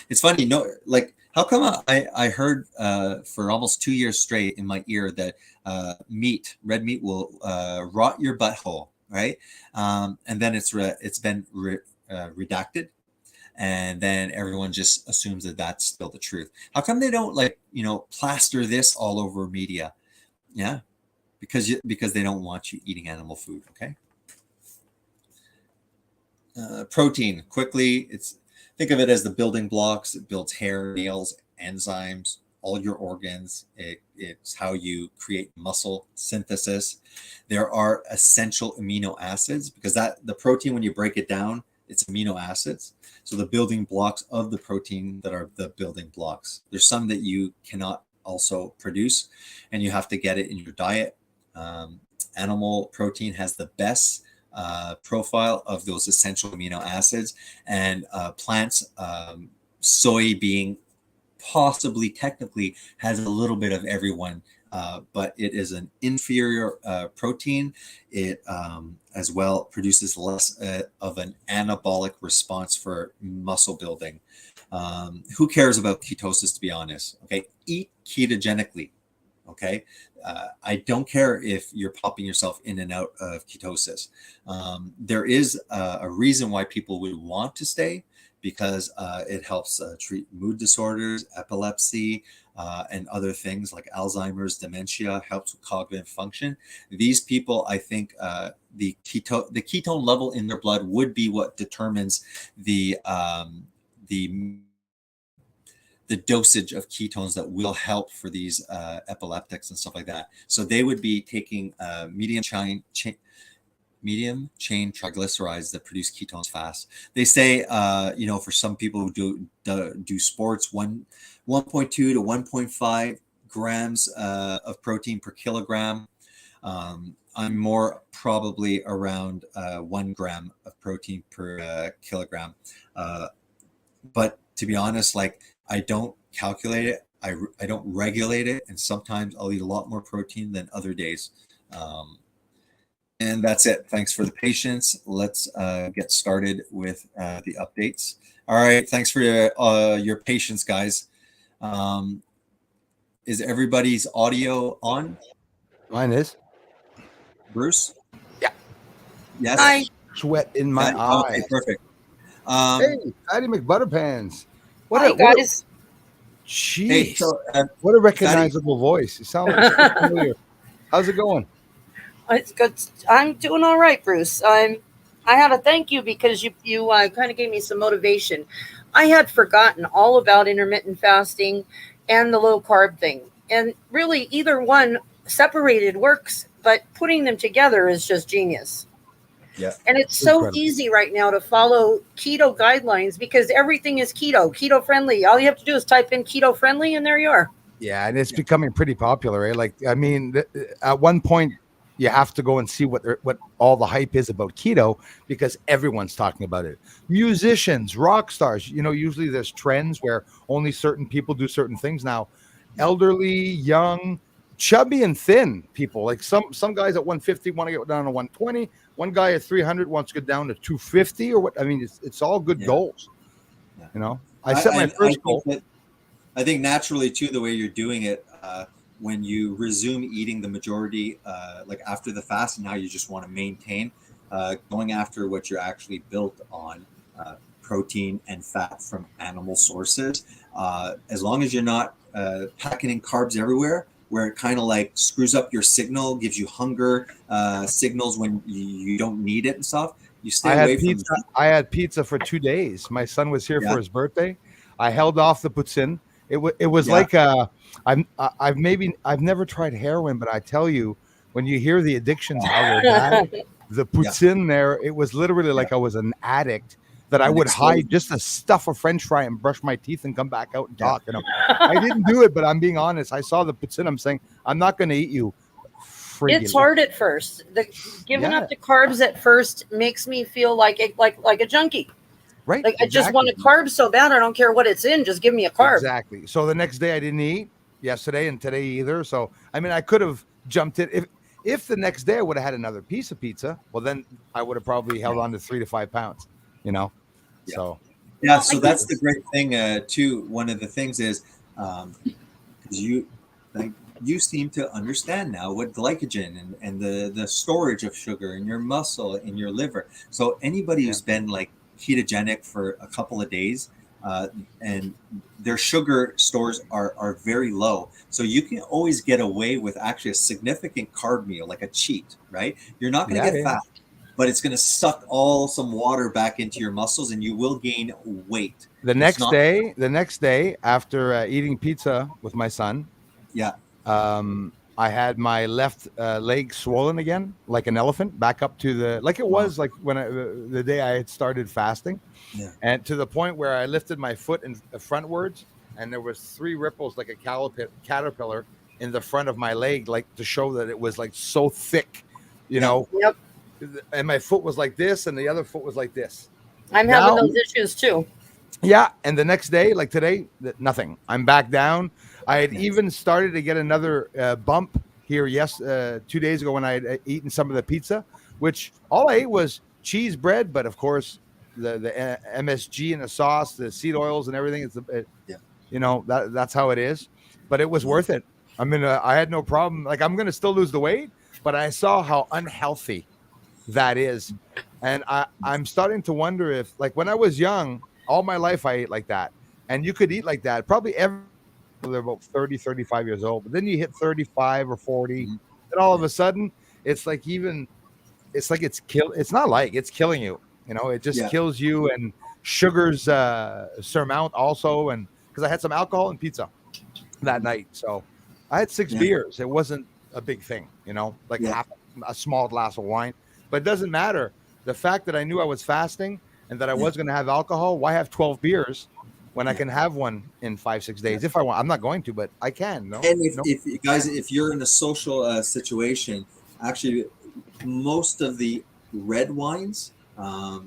It's funny, like how come I heard for almost 2 years straight in my ear that red meat will rot your butthole, right? And then it's been redacted, and then everyone just assumes that that's still the truth. How come they don't plaster this all over media? Yeah, because they don't want you eating animal food. Okay. Protein, quickly, think of it as the building blocks. It builds hair, nails, enzymes, all your organs. It's how you create muscle synthesis. There are essential amino acids, because the protein, when you break it down, it's amino acids. So the building blocks of the protein that are the building blocks. There's some that you cannot also produce, and you have to get it in your diet. Animal protein has the best profile of those essential amino acids, and plants, soy being possibly technically has a little bit of everyone, but it is an inferior protein. It as well produces less of an anabolic response for muscle building. Who cares about ketosis, to be honest? Okay, eat ketogenically. Okay, I don't care if you're popping yourself in and out of ketosis. There is a reason why people would want to stay, because it helps treat mood disorders, epilepsy, and other things like Alzheimer's, dementia, helps with cognitive function. These people, I think, the ketone level in their blood would be what determines the dosage of ketones that will help for these epileptics and stuff like that. So they would be taking medium chain triglycerides that produce ketones fast. They say, for some people who do sports, 1.2 to 1.5 grams of protein per kilogram. I'm more probably around 1 gram of protein per kilogram. But to be honest, I don't calculate it. I don't regulate it. And sometimes I'll eat a lot more protein than other days. And that's it. Thanks for the patience. Let's get started with the updates. All right. Thanks for your patience, guys. Is everybody's audio on? Mine is. Bruce? Yeah. Yes. Hi. Sweat in my eyes. Okay, perfect. Hey, Fatty McButterpants. Hi, guys. Jeez. Hey, so, what a recognizable voice. It sounds so familiar. How's it going? It's good. I'm doing all right, Bruce. I had to thank you because you kind of gave me some motivation. I had forgotten all about intermittent fasting and the low carb thing. And really, either one separated works, but putting them together is just genius. Yeah. And it's so Incredible. easy right now to follow keto guidelines because everything is keto friendly. All you have to do is type in keto friendly, and there you are. Yeah, and it's becoming pretty popular, right? Like, I mean, at one point, you have to go and see what all the hype is about keto because everyone's talking about it. Musicians, rock stars, usually there's trends where only certain people do certain things now. Elderly, young, chubby, and thin people. Like some guys at 150 want to get down to 120. One guy at 300 wants to get down to 250 or what. I mean, it's all good goals. Yeah. I set my first goal. I think naturally too, the way you're doing it, when you resume eating the majority, like after the fast, and now you just want to maintain, going after what you're actually built on, protein and fat from animal sources. As long as you're not packing in carbs everywhere, where it kind of like screws up your signal, gives you hunger signals when you don't need it and stuff. You stay away from pizza. I had pizza for 2 days. My son was here for his birthday. I held off the poutine. It was like I've never tried heroin, but I tell you, when you hear the addictions how they're bad, the poutine there, it was literally like I was an addict that I would hide just to stuff a French fry and brush my teeth and come back out and talk. I didn't do it, but I'm being honest. I saw the poutine. I'm saying I'm not going to eat you. It's hard at first. Giving up the carbs at first makes me feel like a junkie. Right. Like I just want a carb so bad. I don't care what it's in. Just give me a carb. Exactly. So the next day I didn't eat yesterday and today either. So, I mean, I could have jumped it. If the next day I would have had another piece of pizza, well, then I would have probably held on to 3 to 5 pounds, So. Yeah. So that's the great thing too. One of the things is you seem to understand now what glycogen and the storage of sugar in your muscle, in your liver. So anybody who's been like ketogenic for a couple of days and their sugar stores are very low. So you can always get away with actually a significant carb meal, like a cheat, right? You're not going to get fat, but it's going to suck some water back into your muscles and you will gain weight. The next day after eating pizza with my son, I had my left leg swollen again, like an elephant, back up to like it was like when the day I had started fasting, and to the point where I lifted my foot in frontwards, and there was 3 ripples like a caterpillar in the front of my leg, like to show that it was like so thick, Yep. And my foot was like this, and the other foot was like this. I'm having those issues too. Yeah, and the next day, like today, nothing. I'm back down. I had even started to get another bump here 2 days ago when I had eaten some of the pizza, which all I ate was cheese bread, but of course the MSG and the sauce, the seed oils and everything. That's how it is. But it was worth it. I mean, I had no problem. Like I'm going to still lose the weight, but I saw how unhealthy that is. And I'm starting to wonder if, like when I was young, all my life I ate like that. And you could eat like that probably they're about 30, 35 years old. But then you hit 35 or 40, and all of a sudden, it's like it's not like it's killing you. It just kills you. And sugars surmount also. And because I had some alcohol and pizza that night. So I had 6 beers. It wasn't a big thing, like half a small glass of wine. But it doesn't matter. The fact that I knew I was fasting and that I was going to have alcohol, why have 12 beers when I can have one in 5-6 days if I want? I'm not going to, but I can. No. And if guys, if you're in a social situation, actually, most of the red wines are,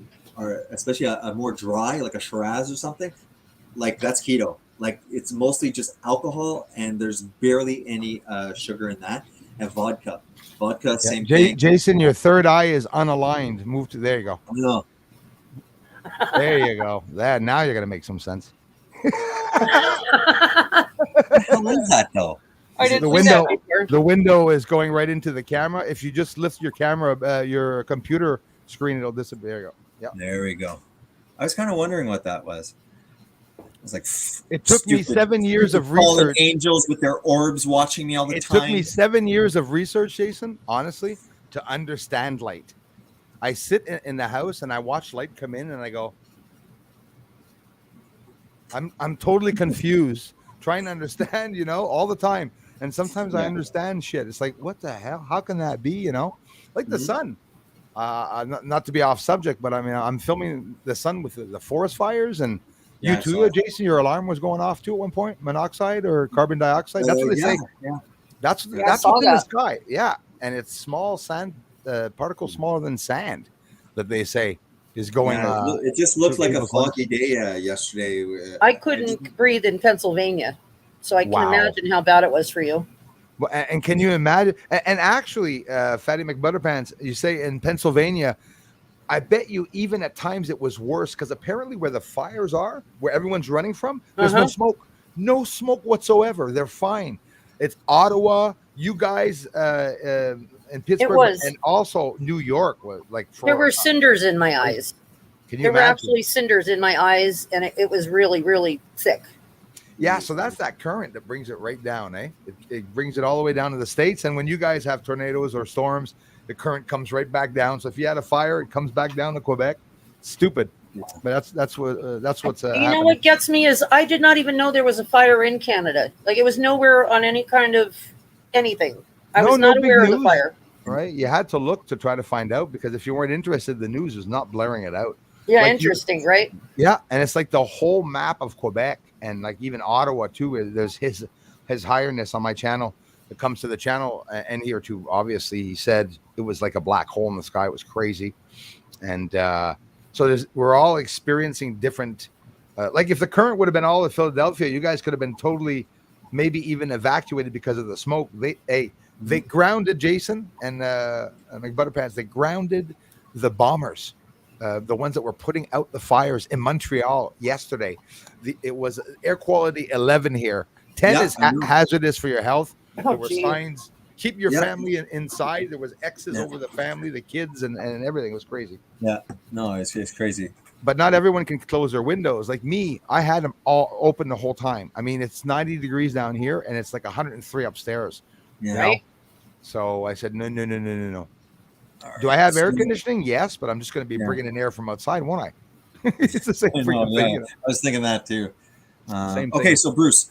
especially a more dry, like a Shiraz or something, like that's keto. Like it's mostly just alcohol, and there's barely any sugar in that. And vodka, same thing. Jason, your third eye is unaligned. Move to there. You go. No. There you go. Now you're gonna make some sense. What the hell is that though? The window is going right into the camera. If you just lift your camera, your computer screen, it'll disappear. There you go. Yeah. There we go. I was kind of wondering what that was. I was like, it took me 7 years of research. Angels with their orbs watching me all the time. It took me 7 years of research, Jason, honestly, to understand light. I sit in the house and I watch light come in and I go, I'm totally confused trying to understand, all the time. And sometimes I Yeah. understand shit. It's like, what the hell? How can that be? Like the Mhm. sun. Not to be off subject, but I mean, I'm filming the sun with the forest fires, and Yeah, you I too, saw it. Jason. Your alarm was going off too at one point. Monoxide or carbon dioxide. That's what they Yeah, say. yeah. That's Yeah, I that's saw what's in the that. sky. Yeah, and it's small sand particles smaller than sand that they say is going Yeah, it just through looked like a people's lungs. foggy day yesterday. I just- couldn't breathe in Pennsylvania, so I can Wow. imagine how bad it was for you. Well, and can you imagine? And actually, Fatty McButterpants, you say in Pennsylvania, I bet you even at times it was worse because apparently where the fires are, where everyone's running from, there's no smoke whatsoever. They're fine. It's Ottawa, you guys in Pittsburgh, was. and also New York. Was like There were cinders in my eyes. Can you There were imagine? absolutely cinders in my eyes, and it was really, really sick. Yeah, so that's that current that brings it right down, eh? It brings it all the way down to the States. And when you guys have tornadoes or storms, the current comes right back down. So if you had a fire, it comes back down to Quebec. Stupid, but that's what's You know happening. what gets me is I did not even know there was a fire in Canada. Like it was nowhere on any kind of anything. I was not big aware of the news, fire. right? You had to look to try to find out because if you weren't interested, the news is not blaring it out. Yeah, Like interesting, right? Yeah, and it's like the whole map of Quebec and like even Ottawa too. There's his highness on my channel that comes to the channel and here too. Obviously, he said it was like a black hole in the sky. It was crazy, and so we're all experiencing different. Like if the current would have been all of Philadelphia, you guys could have been totally, maybe even evacuated because of the smoke. They grounded Jason and McButterpants. They grounded the bombers. The ones that were putting out the fires in Montreal yesterday. It was air quality 11 here. 10 is hazardous for your health. There were signs, keep your family inside. There was X's over the family, the kids, and everything. It was crazy. Yeah, no, it's crazy. But not everyone can close their windows. Like me, I had them all open the whole time. I mean, it's 90 degrees down here, and it's like 103 upstairs. Yeah. Right? So I said, no. Right. Do I have air conditioning? Yes, but I'm just going to be bringing in air from outside, won't I? It's the same freaking thing. I was thinking that too. Same thing. Okay, so Bruce,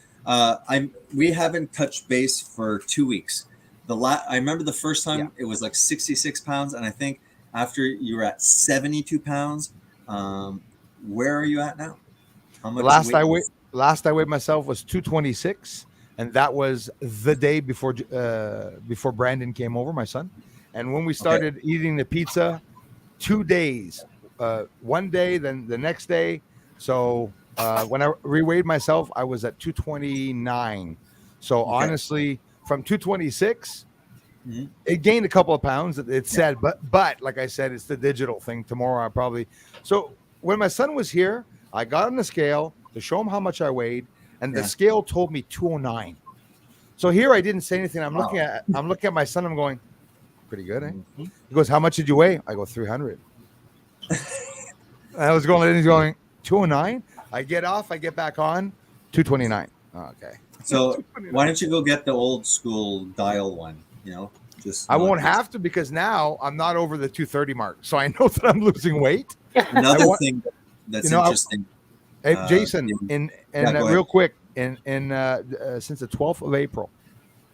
we haven't touched base for 2 weeks. I remember the first time it was like 66 pounds, and I think after you were at 72 pounds, where are you at now? How much? Last I weighed myself was 226, and that was the day before Brandon came over, my son. And when we started eating the pizza, 2 days, one day, then the next day. So when I reweighed myself, I was at 229. So honestly, from 226, it gained a couple of pounds. It said, but like I said, it's the digital thing. Tomorrow I probably. So when my son was here, I got on the scale to show him how much I weighed, and the scale told me 209. So here I didn't say anything. I'm looking at my son. I'm going, pretty good, eh? He goes, how much did you weigh? I go, 300. I was going, and he's going, 209. I get off, I get back on, 229. Okay. So why don't you go get the old school dial one? I won't have to because now I'm not over the 230 mark, so I know that I'm losing weight. Another thing that's interesting. Hey, Jason, real quick, since the 12th of April,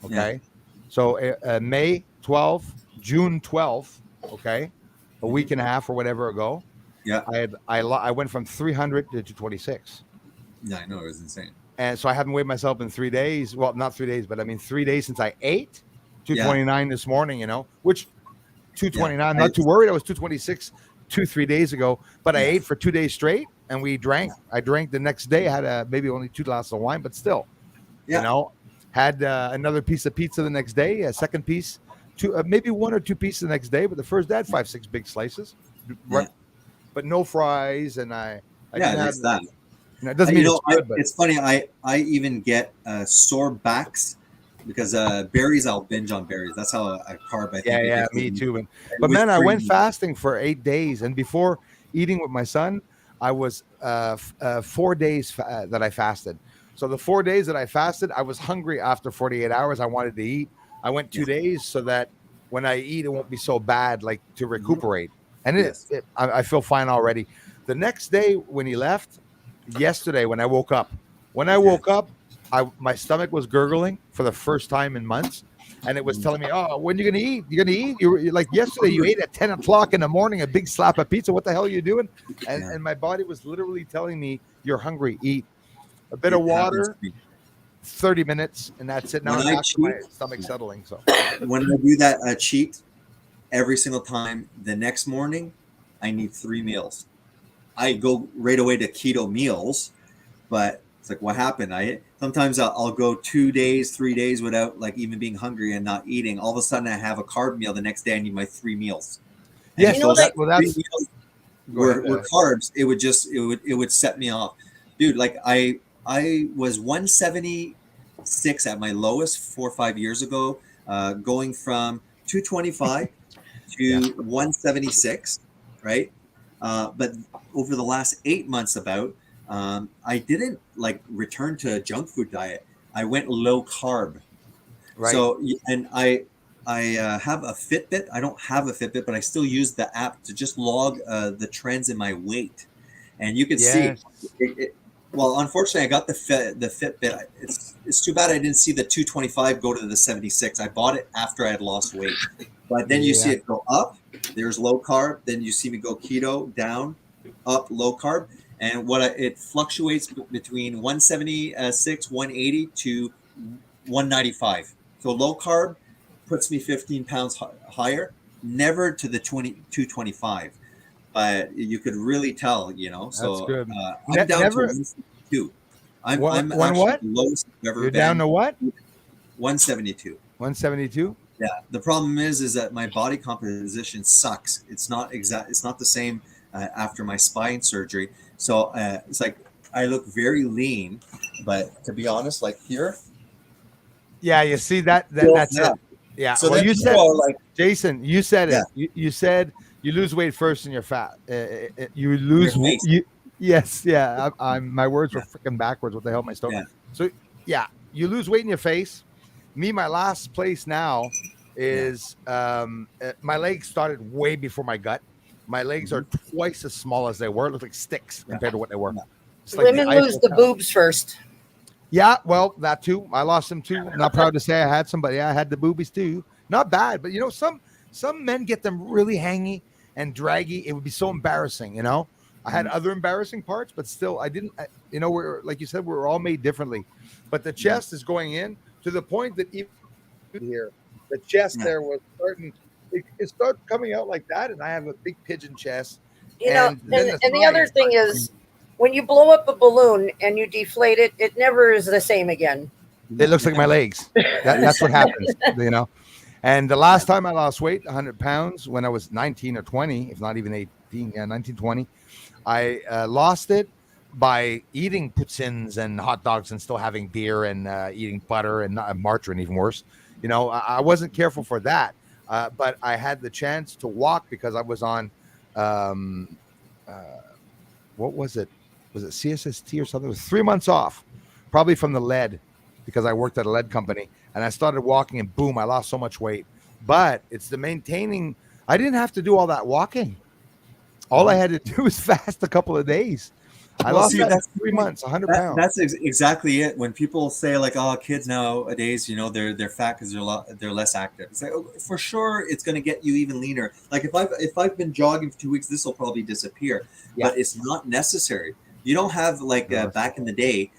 okay, so May 12th, June 12th, okay, a week and a half or whatever ago, I went from 300 to 226. Yeah, I know, it was insane. And so I haven't weighed myself in 3 days. Well, not 3 days, but I mean 3 days since I ate. 229 this morning, which 229. I'm not too worried. I was 226 3 days ago, but I ate for 2 days straight, and we drank. I drank the next day. I had maybe only 2 glasses of wine, but still, had another piece of pizza the next day, a second piece, maybe 1 or 2 pieces the next day. But the first day I had 5-6 big slices, but no fries, and I didn't have that. It doesn't mean it's good, but it's funny. I even get sore backs because berries. I'll binge on berries. That's how I carb. I think. Yeah, me too. But man, I went fasting for 8 days, and before eating with my son, I was 4 days that I fasted. So the 4 days that I fasted, I was hungry after 48 hours. I wanted to eat. I went 2 days so that when I eat, it won't be so bad, like to recuperate. And I feel fine already. The next day when he left, yesterday when I woke up, my stomach was gurgling for the first time in months, and it was telling me, "Oh, when you gonna eat? You gonna eat? You're like yesterday. You ate at 10 o'clock in the morning, a big slap of pizza. What the hell are you doing?" And my body was literally telling me, "You're hungry. Eat a bit of water." 30 minutes, and that's it. Now When I'm I back to my stomach settling. So when I do that cheat every single time, the next morning I need 3 meals. I go right away to keto meals, but it's like, what happened? Sometimes I'll go 2 days, 3 days without like even being hungry and not eating. All of a sudden, I have a carb meal. The next day, I need my 3 meals. And yes, if those that's 3 meals were carbs, it would set me off, dude. Like I was 176 at my lowest 4 or 5 years ago, going from 225 to 176, right? But over the last 8 months, I didn't like return to a junk food diet. I went low carb. right. So, and I have a Fitbit. I don't have a Fitbit, but I still use the app to just log the trends in my weight, and you can see. Well, unfortunately, I got the Fitbit. It's too bad I didn't see the 225 go to the 76. I bought it after I had lost weight, but then you see it go up. There's low carb. Then you see me go keto, down, up, low carb, and it fluctuates between 176, 180 to 195. So low carb puts me 15 pounds higher, never to the 225. But you could really tell, So That's good. I'm down to 172. I'm actually what? the lowest I've ever You're been. down to what? 172. 172. Yeah. The problem is that my body composition sucks. It's not It's not the same after my spine surgery. So it's like I look very lean, but to be honest, like here. Yeah, you see that's it. Yeah. So well, then you said, like, Jason, you said Yeah. it. You said you lose weight first and you're fat. You lose Your face. Yes, yeah. I'm my words were freaking backwards. What the hell, my stomach? Yeah. So yeah, you lose weight in your face. Me, my last place now is my legs started way before my gut. My legs are twice as small as they were. Look like sticks compared to what they were. It's like Women lose the boobs first. Yeah, well, that too. I lost them too. Not proud to say I had some, but yeah, I had the boobies too. Not bad, but some men get them really hangy and draggy. It would be so embarrassing, I had other embarrassing parts, but still, I didn't. We're like you said, we're all made differently. But the chest is going in to the point that even here, the chest there was starting. It started coming out like that, and I have a big pigeon chest. And the other thing is, when you blow up a balloon and you deflate it, it never is the same again. It looks like my legs. That's what happens, And the last time I lost weight, 100 pounds, when I was 19 or 20, if not even 18, 19, 20, I lost it by eating poutines and hot dogs and still having beer and eating butter and margarine, even worse. I wasn't careful for that, but I had the chance to walk because I was on, what was it? Was it CSST or something? It was 3 months off, probably from the lead, because I worked at a lead company, and I started walking and boom, I lost so much weight. But it's the maintaining. I didn't have to do all that walking. All I had to do was fast a couple of days. I lost that 3 months, 100 pounds. That's exactly it. When people say like, "Oh, kids nowadays, they're fat because they're less active." It's like, oh, for sure, it's going to get you even leaner. Like if I've been jogging for 2 weeks, this will probably disappear. Yeah. But it's not necessary. You don't have like back in the day.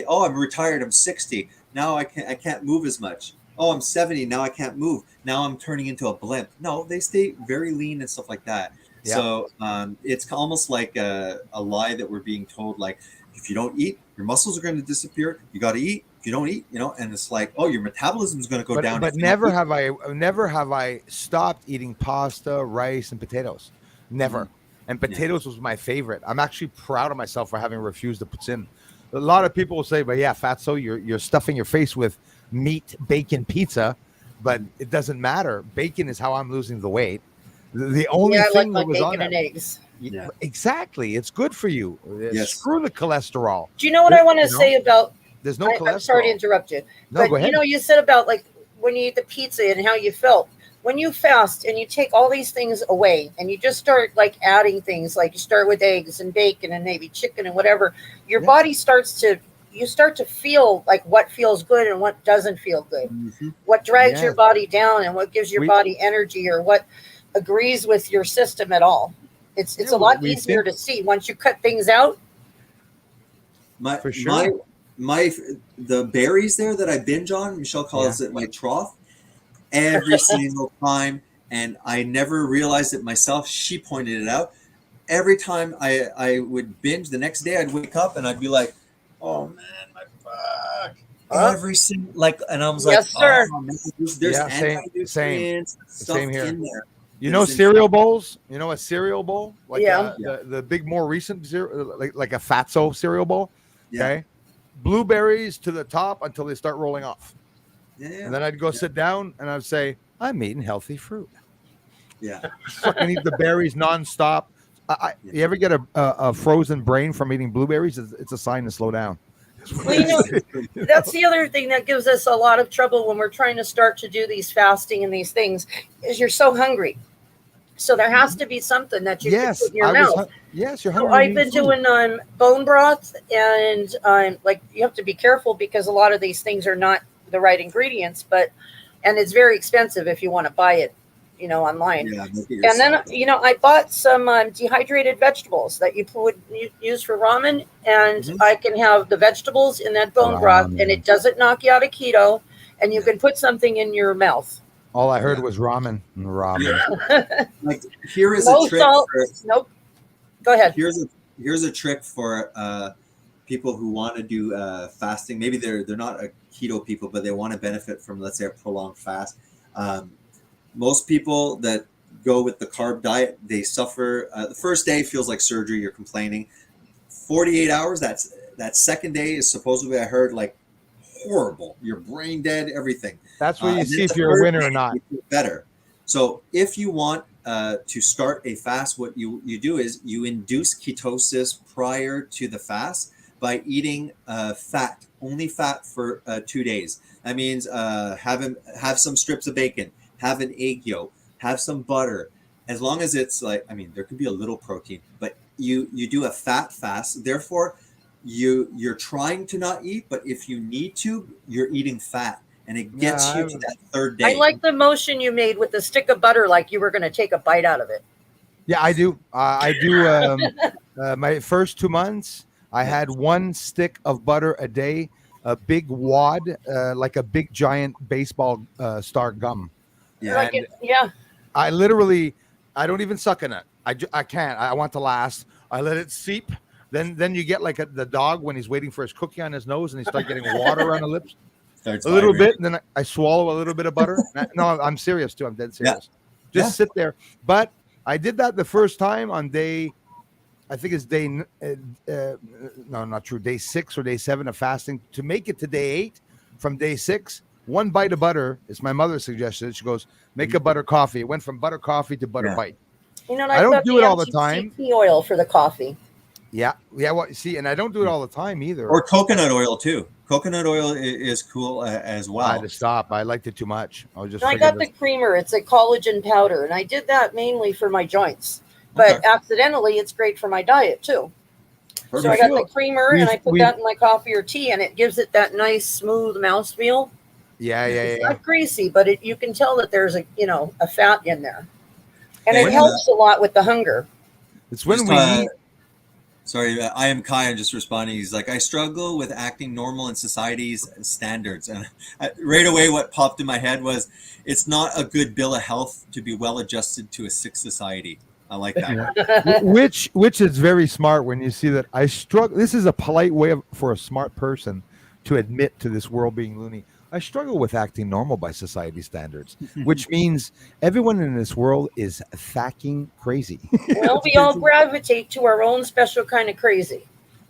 I'm retired. I'm 60 now. I can't move as much. Oh, I'm 70 now. I can't move. Now I'm turning into a blimp. No, they stay very lean and stuff like that. Yeah. So it's almost like a lie that we're being told, like, if you don't eat, your muscles are going to disappear. You got to eat. If you don't eat, and it's like, oh, your metabolism is going to go down. But never have I stopped eating pasta, rice, and potatoes. Never. Mm-hmm. And potatoes was my favorite. I'm actually proud of myself for having refused the poutine. A lot of people will say, but yeah, fatso, you're stuffing your face with meat, bacon, pizza, but it doesn't matter. Bacon is how I'm losing the weight. The only thing that was bacon on and eggs. Yeah. Exactly. It's good for you. Yes. Screw the cholesterol. Do you know what I want to say about? There's no cholesterol. I'm sorry to interrupt you. No, but go ahead. You said about like when you eat the pizza and how you felt. When you fast and you take all these things away and you just start like adding things, like you start with eggs and bacon and maybe chicken and whatever, your body starts to you start to feel like what feels good and what doesn't feel good, what drags your Yes. body down and what gives your We- body energy or what agrees with your system at all. It's Yeah, a lot we easier think- to see once you cut things out. For sure. The berries there that I binge on, Michelle calls it my trough, every single time, and I never realized it myself. She pointed it out. Every time I would binge, the next day I'd wake up and I'd be like, "Oh man, my fuck!" Every single and I was like, Yes, sir. "Oh man, there's Yeah, anti-nutrients stuff Same here. in there." You know cereal bowls? You know a cereal bowl? Like Yeah. the big more recent cereal, like a Fatso cereal bowl. Yeah. Okay. Blueberries to the top until they start rolling off. Yeah, And then I'd go sit down and I'd say, I'm eating healthy fruit. yeah. Fucking eat the berries nonstop. You ever get a frozen brain from eating blueberries? It's a sign to slow down. Well, you know, that's the other thing that gives us a lot of trouble when we're trying to start to do these fasting and these things is you're so hungry. So there has to be something that you can put in your mouth. Yes, you're So hungry. I've been doing bone broth, and like you have to be careful because a lot of these things are not the right ingredients, and it's very expensive if you want to buy it, online. Yeah, and then I bought some dehydrated vegetables that you would use for ramen, and I can have the vegetables in that bone broth, and it doesn't knock you out of keto, and you can put something in your mouth. All I heard was ramen. Like here is No a trick. salt. Nope. Go ahead. Here's a trick for people who want to do fasting. Maybe they're not a keto people, but they want to benefit from, let's say, a prolonged fast. Most people that go with the carb diet, they suffer. The first day feels like surgery. You're complaining. 48 hours. That second day is supposedly, I heard, like horrible. You're brain dead. Everything. That's where you see if you're a winner or not. Better. So if you want to start a fast, what you do is you induce ketosis prior to the fast by eating only fat for 2 days. That means have some strips of bacon, have an egg yolk, have some butter. As long as it's there could be a little protein, but you do a fat fast. Therefore, you're trying to not eat, but if you need to, you're eating fat. And it gets you to that third day. I like the motion you made with the stick of butter, like you were going to take a bite out of it. Yeah, I do. I do. My first 2 months, I had 1 stick of butter a day, a big wad, like a big giant baseball star gum. Yeah. I don't even suck in it. I can't. I want to last. I let it seep. Then you get like the dog when he's waiting for his cookie on his nose and he starts getting water on the lips. Starts a little vibrating. bit, and then I swallow a little bit of butter. No, I'm serious too. I'm dead serious. Yeah. Just sit there. But I did that the first time on day, I think it's day, no, not true, day 6 or day 7 of fasting. To make it to day 8, from day 6, 1 bite of butter is my mother's suggestion. She goes, make a butter coffee. It went from butter coffee to butter bite. I don't do it all the time. Oil for the coffee. Yeah. Well, see, and I don't do it all the time either. Or coconut oil too. Coconut oil is cool as well. I had to stop. I liked it too much. I got the creamer. It's a collagen powder, and I did that mainly for my joints. But accidentally, it's great for my diet too. Perfect. So I got the creamer, and I put that in my coffee or tea, and it gives it that nice, smooth mouthfeel. Yeah. It's not greasy, but you can tell that there's a fat in there, and it helps a lot with the hunger. It's when we eat. Sorry, I am Kai. I'm just responding. He's like, I struggle with acting normal in society's standards. And right away, what popped in my head was, it's not a good bill of health to be well adjusted to a sick society. I like that. Which is very smart when you see that I struggle. This is a polite way for a smart person to admit to this world being loony. I struggle with acting normal by society standards, which means everyone in this world is fucking crazy. Well, we all gravitate to our own special kind of crazy.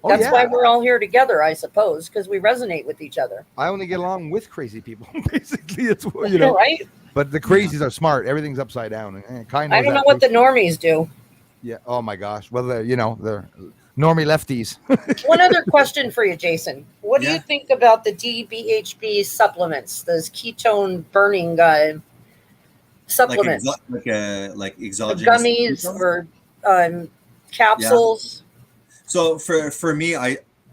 That's why we're all here together, I suppose, because we resonate with each other. I only get along with crazy people, basically. It's right. But the crazies are smart. Everything's upside down. I don't know what the normies do. Yeah. Oh my gosh. Well, they're normie lefties. One other question for you, Jason. What do you think about the DBHB supplements? Those ketone burning supplements, like exogenous gummies or capsules. Yeah. So for me,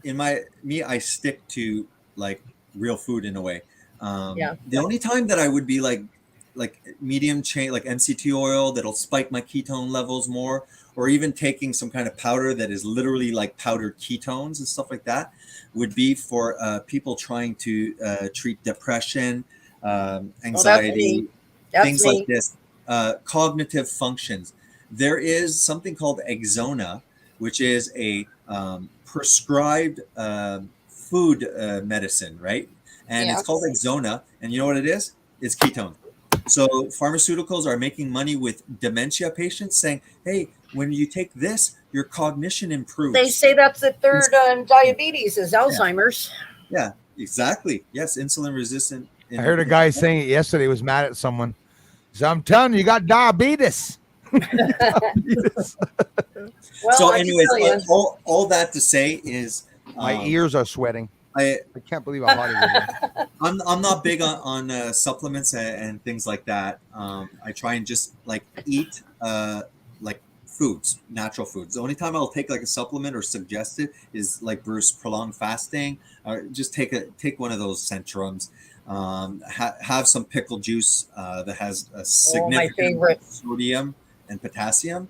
I stick to like real food in a way. Yeah. The only time that I would be like medium chain, like MCT oil that'll spike my ketone levels more, or even taking some kind of powder that is literally like powdered ketones and stuff like that, would be for people trying to treat depression, anxiety, That's things me. like this, cognitive functions. There is something called Exona, which is a prescribed food medicine, right? And it's called Exona, and you know what it is? It's ketone. So pharmaceuticals are making money with dementia patients, saying, "Hey, when you take this, your cognition improves." They say that's the third diabetes is Alzheimer's. Yeah, exactly. Yes, insulin resistant. I heard a guy saying it yesterday. He was mad at someone. He said, "I'm telling you, you got diabetes." Diabetes. Well, So, I can anyways, tell you. all that to say is, My ears are sweating. I can't believe how hot it is. I'm not big on supplements and things like that. I try and just like eat like foods, natural foods. The only time I'll take like a supplement or suggest it is like Bruce, prolonged fasting, or just take one of those Centrums. Have some pickle juice that has a significant favorite. sodium and potassium.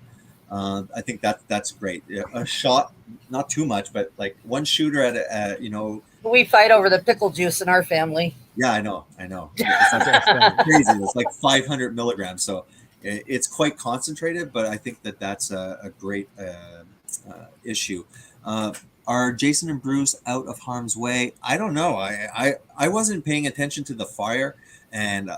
I think that's great. A shot, not too much, but like one shooter at a We fight over the pickle juice in our family. Yeah, I know. It's crazy. It's like 500 milligrams, so it's quite concentrated. But I think that's a great issue. Are Jason and Bruce out of harm's way? I don't know. I wasn't paying attention to the fire, and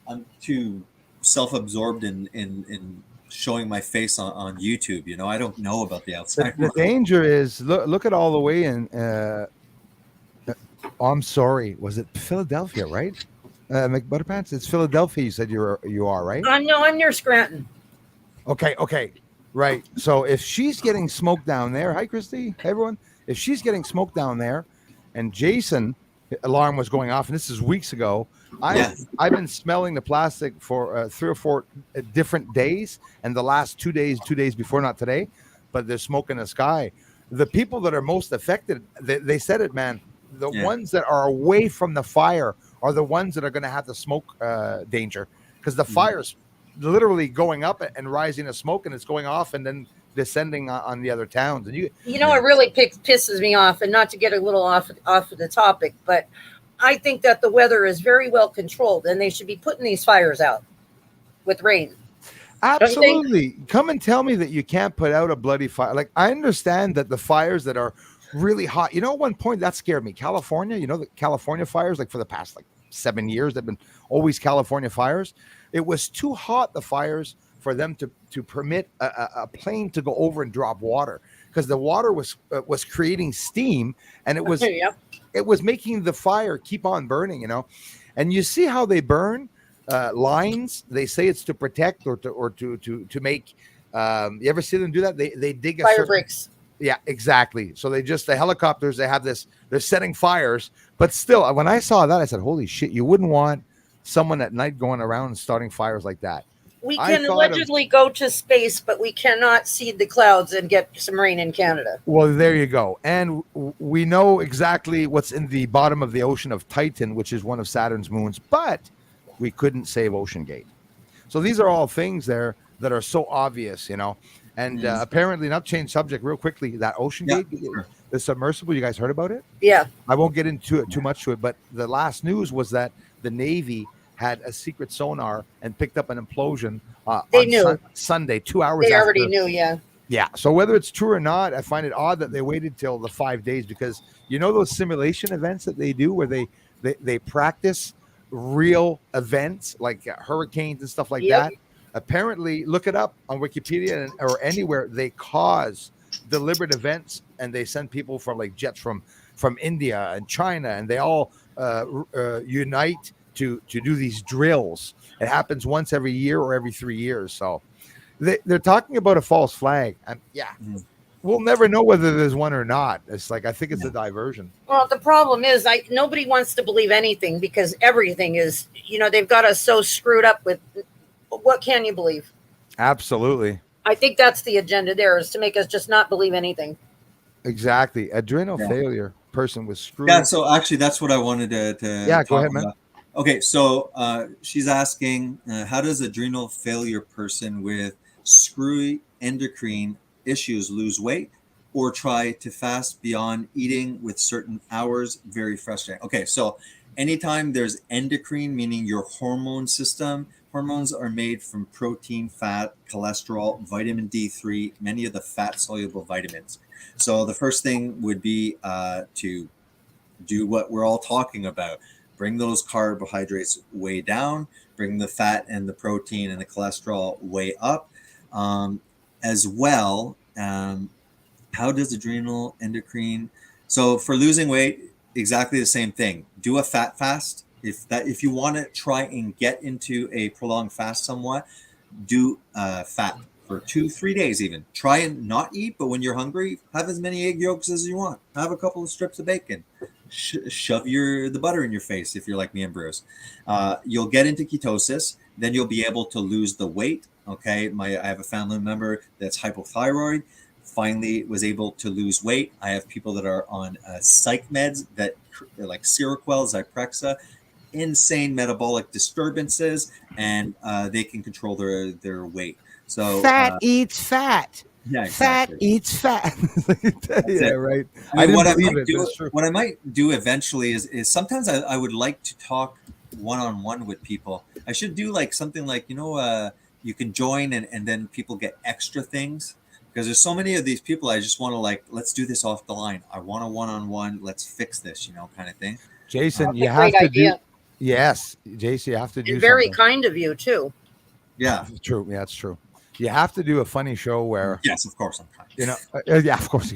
I'm too self-absorbed in showing my face on YouTube. I don't know about the outside. The danger is look at all the way in. I'm sorry. Was it Philadelphia, right? McButterpants? It's Philadelphia. You said you are, right? I'm near Scranton. Okay. Right. So if she's getting smoked down there, hi Christy, hey, everyone. If she's getting smoked down there, and Jason alarm was going off, and this is weeks ago, I've been smelling the plastic for 3 or 4 different days, and the last 2 days before, not today, but there's smoke in the sky. The people that are most affected, they said it, man. The ones that are away from the fire are the ones that are going to have the smoke danger, because the fire's literally going up and rising to smoke, and it's going off and then descending on the other towns. And it really pisses me off, and not to get a little off of the topic, but I think that the weather is very well controlled, and they should be putting these fires out with rain. Absolutely. Come and tell me that you can't put out a bloody fire. Like, I understand that the fires that are really hot, at one point that scared me. California, the California fires, like for the past 7 years, they've been always California fires. It was too hot, the fires, for them to permit a plane to go over and drop water, because the water was creating steam, and it was it was making the fire keep on burning. And you see how they burn lines. They say it's to protect or to make. You ever see them do that? They dig fire bricks. Yeah, exactly. So the helicopters, they have this, they're setting fires, but still, when I saw that, I said, holy shit, you wouldn't want someone at night going around and starting fires like that. We can allegedly go to space, but we cannot seed the clouds and get some rain in Canada. Well, there you go. And we know exactly what's in the bottom of the ocean of Titan, which is one of Saturn's moons, but we couldn't save Ocean Gate. So these are all things there that are so obvious, And apparently, not to change subject real quickly, that Ocean Gate, the submersible, you guys heard about it? Yeah. I won't get into it too much to it, but the last news was that the Navy had a secret sonar and picked up an implosion on Sunday, 2 hours after. They already knew, yeah. Yeah. So whether it's true or not, I find it odd that they waited till the 5 days, because those simulation events that they do where they practice real events like hurricanes and stuff like that. Apparently, look it up on Wikipedia or anywhere. They cause deliberate events, and they send people from jets from India and China, and they all unite to do these drills. It happens once every year or every 3 years. So they're talking about a false flag. And we'll never know whether there's one or not. It's I think it's a diversion. Well, the problem is nobody wants to believe anything, because everything is, they've got us so screwed up with. What can you believe? Absolutely. I think that's the agenda there, is to make us just not believe anything. Exactly. Adrenal Yeah. failure person was screwed. Yeah. So actually, that's what I wanted to Yeah, talk go ahead, man. about. Okay. So she's asking, how does adrenal failure person with screwy endocrine issues lose weight or try to fast beyond eating with certain hours? Very frustrating. Okay. So anytime there's endocrine, meaning your hormone system, hormones are made from protein, fat, cholesterol, vitamin D3, many of the fat soluble vitamins. So the first thing would be to do what we're all talking about. Bring those carbohydrates way down, bring the fat and the protein and the cholesterol way up. As well, how does adrenal endocrine? So for losing weight, exactly the same thing. Do a fat fast. If you want to try and get into a prolonged fast somewhat, do fat for 2-3 days even. Try and not eat, but when you're hungry, have as many egg yolks as you want. Have a couple of strips of bacon. Shove the butter in your face if you're like me and Bruce. You'll get into ketosis. Then you'll be able to lose the weight. Okay, I have a family member that's hypothyroid. Finally was able to lose weight. I have people that are on psych meds that like Seroquel, Zyprexa, insane metabolic disturbances, and they can control their weight. So fat eats fat. Yeah, exactly. Fat eats fat. Yeah, right. I mean, what I might do eventually is sometimes I would like to talk one-on-one with people. I should do like something like, you can join and then people get extra things. Because there's so many of these people, I just want to like, let's do this off the line. I want a one-on-one. Let's fix this, kind of thing. Jason, you have to do. Yes, Jason, you have to do. And very kind of you too. Yeah, it's true. Yeah, it's true. You have to do a funny show where. Yes, of course I'm kind. Yeah, of course.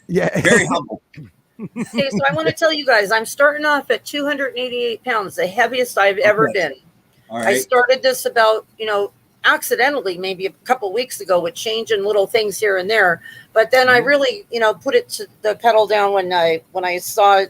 Yeah, very humble. Okay, so I want to tell you guys, I'm starting off at 288 pounds, the heaviest I've ever been. All right. I started this about, accidentally maybe a couple weeks ago with changing little things here and there, but then I really put it to the pedal down when I saw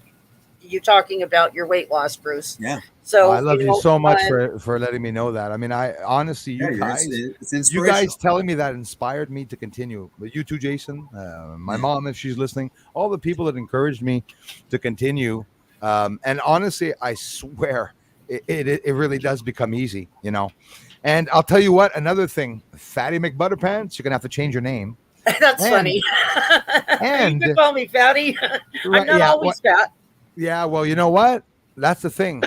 you talking about your weight loss, Bruce. Yeah. So I love you so much for letting me know that. I mean, I honestly, you guys telling me that inspired me to continue. But you too, Jason, my mom, if she's listening, all the people that encouraged me to continue. And honestly, I swear it really does become easy, And I'll tell you what, another thing, Fatty McButterpants, you're gonna have to change your name. That's funny. And you can call me Fatty. I'm not always fat. Yeah, well, you know what? That's the thing.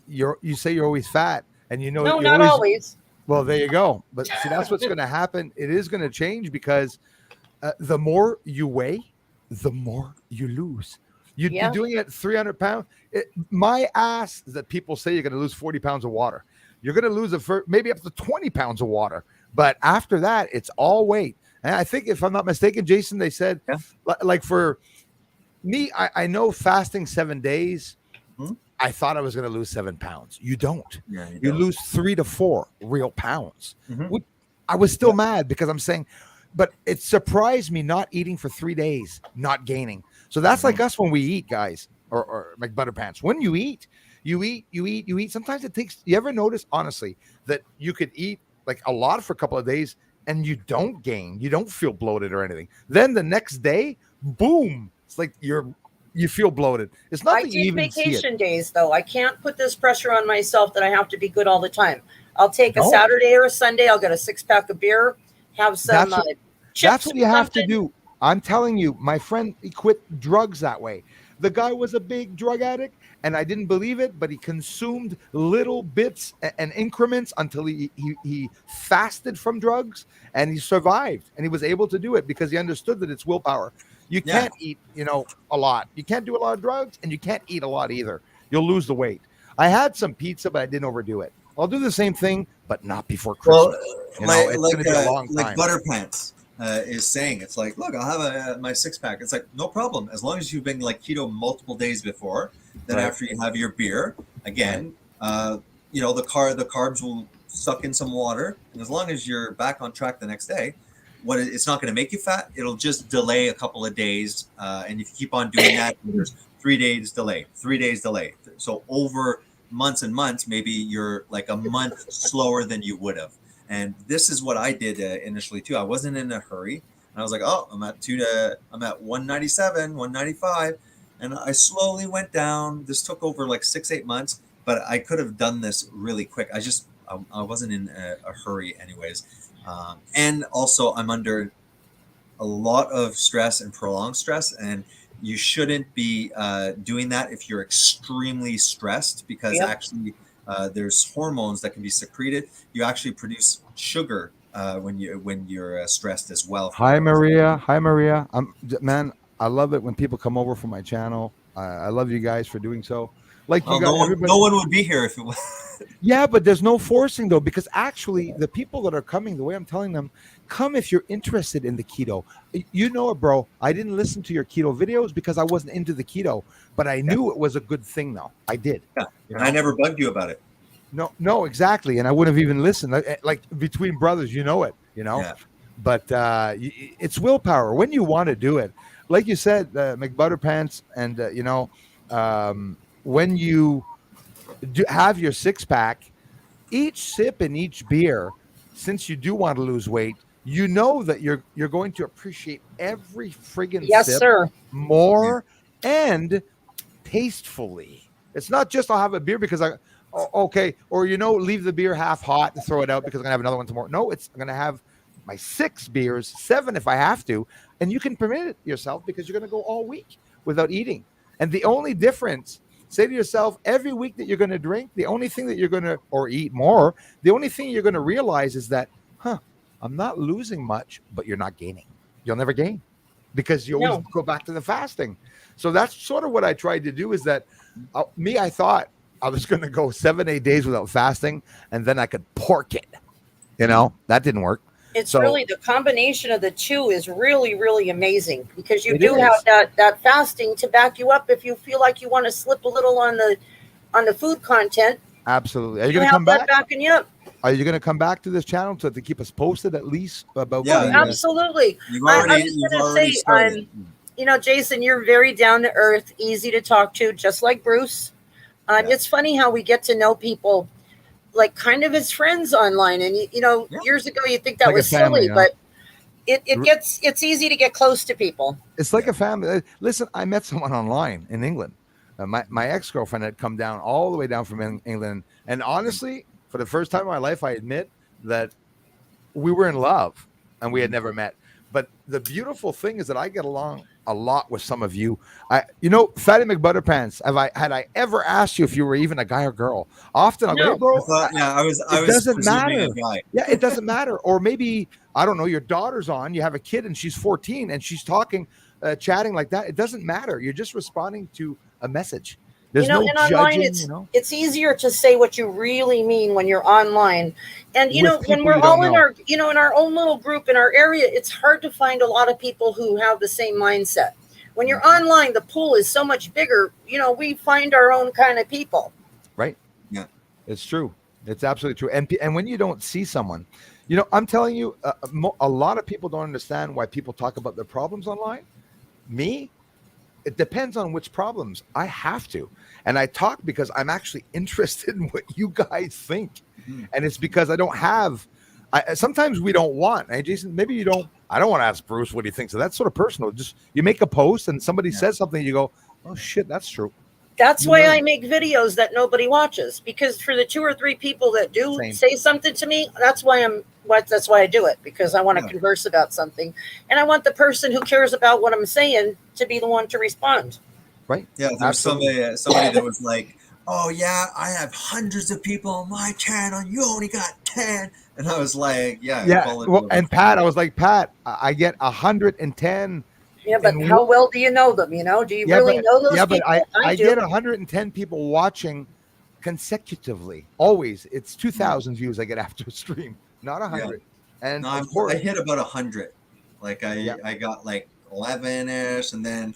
You say you're always fat, and no, not always. Well, there you go. But see, that's what's going to happen. It is going to change because the more you weigh, the more you lose. You're doing it at 300 pounds. My ass is that people say you're going to lose 40 pounds of water. You're going to lose maybe up to 20 pounds of water. But after that, it's all weight. And I think, if I'm not mistaken, Jason, they said, like for me, I know fasting 7 days. I thought I was going to lose 7 pounds. You don't. Yeah, you lose 3 to 4 real pounds. I was still mad because I'm saying, but it surprised me not eating for 3 days, not gaining. So that's like us when we eat, guys, or McButterpants. When you eat. Sometimes it takes. You ever notice, honestly, that you could eat like a lot for a couple of days and you don't gain, you don't feel bloated or anything. Then the next day, boom, it's like you feel bloated. It's not that you even see it. Vacation days, though. I can't put this pressure on myself that I have to be good all the time. I'll take a Saturday or a Sunday. I'll get a 6-pack of beer, have some chips. That's what you have to do. I'm telling you, my friend, he quit drugs that way. The guy was a big drug addict, and I didn't believe it, but he consumed little bits and increments until he fasted from drugs, and he survived, and he was able to do it because he understood that it's willpower. You can't eat, a lot. You can't do a lot of drugs, and you can't eat a lot either. You'll lose the weight. I had some pizza, but I didn't overdo it. I'll do the same thing, but not before Christmas. Well, it's going to be a long time. Like Butterpants is saying, it's like, look, I'll have my 6-pack. It's like, no problem. As long as you've been like keto multiple days before, then after you have your beer, again, the carbs will suck in some water. And as long as you're back on track the next day, it's not going to make you fat. It'll just delay a couple of days. And if you keep on doing that, there's 3 days delay. So over months and months, maybe you're like a month slower than you would have. And this is what I did initially too. I wasn't in a hurry. And I was like, oh, I'm at 197, 195. And I slowly went down. This took over like 6-8 months, but I could have done this really quick. I wasn't in a hurry anyways. And also I'm under a lot of stress and prolonged stress, and you shouldn't be doing that if you're extremely stressed, because actually there's hormones that can be secreted. You actually produce sugar when you're stressed as well. Hi Maria. Man, I love it when people come over from my channel. I love you guys for doing so. Like you guys, no one would be here if it was. Yeah, but there's no forcing though, because actually the people that are coming, the way I'm telling them, come if you're interested in the keto. You know it, bro. I didn't listen to your keto videos because I wasn't into the keto, but I knew it was a good thing though. I did. Yeah. You know? I never bugged you about it. No, exactly. And I wouldn't have even listened. Like between brothers, you know it, Yeah. But it's willpower when you want to do it. Like you said, McButterpants, and when you have your 6-pack, each sip and each beer, since you do want to lose weight, you know that you're going to appreciate every friggin' sip more and tastefully. It's not just I'll have a beer because or leave the beer half hot and throw it out because I'm gonna have another one tomorrow. No, I'm gonna have my 6 beers, 7 if I have to, and you can permit it yourself because you're gonna go all week without eating. And the only difference, say to yourself, every week that you're going to drink, the only thing that you're going to, or eat more, the only thing you're going to realize is that, I'm not losing much, but you're not gaining. You'll never gain because you always go back to the fasting. So that's sort of what I tried to do, is that I thought I was going to go 7-8 days without fasting and then I could pork it. That didn't work. It's really the combination of the two is really, really amazing, because you do have that fasting to back you up if you feel like you want to slip a little on the food content. Absolutely. Are you going to come back? Backing you up. Are you going to come back to this channel to keep us posted at least about? Yeah, absolutely. I was going to say, Jason, you're very down to earth, easy to talk to, just like Bruce. It's funny how we get to know people like kind of as friends online, and years ago you think that like was family, silly, but it's easy to get close to people. It's like a family. Listen, I met someone online in England. My ex-girlfriend had come down all the way down from England, and honestly, for the first time in my life, I admit that we were in love and we had never met. But the beautiful thing is that I get along a lot with some of you. Fatty McButterpants, had I ever asked you if you were even a guy or girl? Often I'll go, hey, bro. It doesn't matter. Yeah, it doesn't matter. Or maybe, I don't know, your daughter's on, you have a kid and she's 14 and she's talking, chatting like that. It doesn't matter. You're just responding to a message. There's no and judging, online, it's easier to say what you really mean when you're online. And, when we're all in our, in our own little group in our area, it's hard to find a lot of people who have the same mindset. When you're online, the pool is so much bigger. We find our own kind of people. Right. Yeah, it's true. It's absolutely true. And when you don't see someone, I'm telling you, a lot of people don't understand why people talk about their problems online. Me, it depends on which problems. I have to. And I talk because I'm actually interested in what you guys think. Mm-hmm. And it's because I don't have, sometimes we don't want, hey, Jason, maybe you don't, I don't want to ask Bruce what he thinks. So that's sort of personal. Just, you make a post and somebody says something, you go, oh shit, that's true. That's why I make videos that nobody watches, because for the 2 or 3 people that do say something to me, that's why I do it, because I want to converse about something. And I want the person who cares about what I'm saying to be the one to respond. Right. Yeah. There's somebody that was like, oh yeah, I have hundreds of people on my channel. You only got 10. And I was like, yeah. Well, and Pat, I was like, Pat, I get 110. Yeah, but how well do you know them? Do you really know those people? Yeah, but I get 110 people watching consecutively. Always. It's 2,000 views I get after a stream, not 100. Yeah. And I hit about 100. Like I got like 11-ish, and then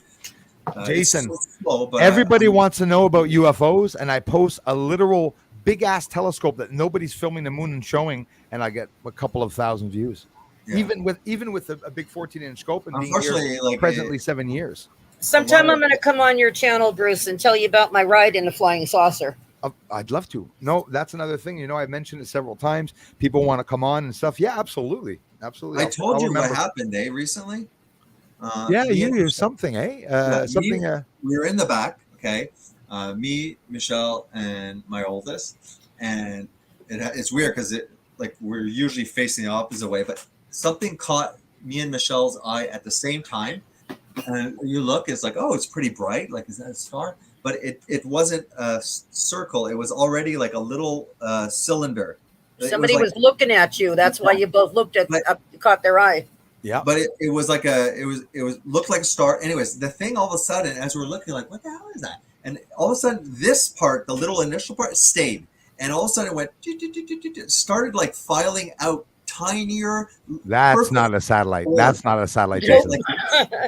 Jason, slow, everybody wants to know about UFOs, and I post a literal big ass telescope that nobody's filming the moon and showing, and I get a couple of thousand views. Yeah. Even with a big 14-inch scope and being here presently 7 years. Sometime I'm going to come on your channel, Bruce, and tell you about my ride in the flying saucer. I'd love to. No, that's another thing. I've mentioned it several times. People want to come on and stuff. Yeah, absolutely. absolutely. I told I'll you remember. what happened, recently. Yeah, Me and you Michelle- something, yeah, something. we were in the back, okay? Me, Michelle, and my oldest, and it's weird because like we're usually facing the opposite way, but something caught me and Michelle's eye at the same time, and you look, it's like, oh, it's pretty bright, like, is that a star? But it wasn't a circle; it was already like a little cylinder. Somebody like, was looking at you. That's why you both looked at caught their eye. Yeah. But it was like it was looked like a star. Anyways, the thing all of a sudden, as we're looking, like, what the hell is that? And all of a sudden, this part, the little initial part, stayed, and all of a sudden, it went started like filing out tinier. That's perfect not a satellite. form. That's not a satellite, You know, Jason.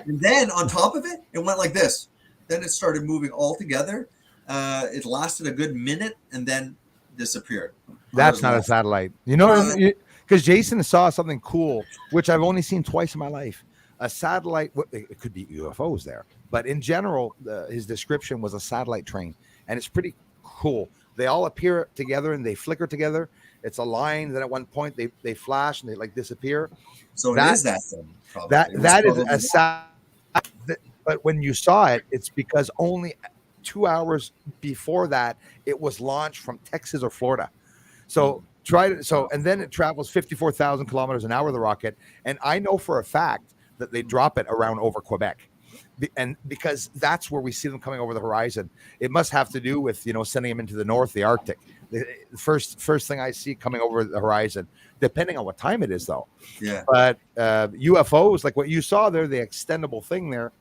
and then on top of it, it went like this. Then it started moving all together. It lasted a good minute and then disappeared. That's not a satellite. You know, because Jason saw something cool, which I've only seen twice in my life. A satellite. It could be UFOs there, but in general, his description was a satellite train, and it's pretty cool. They all appear together and they flicker together. It's a line. Then at one point they flash and they like disappear. So it is that thing. Probably. That is a satellite. But when you saw it, it's because only 2 hours before that it was launched from Texas or Florida. So and then it travels 54,000 kilometers an hour, the rocket. And I know for a fact that they drop it around over Quebec. And because that's where we see them coming over the horizon. It must have to do with, sending them into the north, the Arctic. The first thing I see coming over the horizon, depending on what time it is, though. Yeah. But UFOs, like what you saw there, the extendable thing there,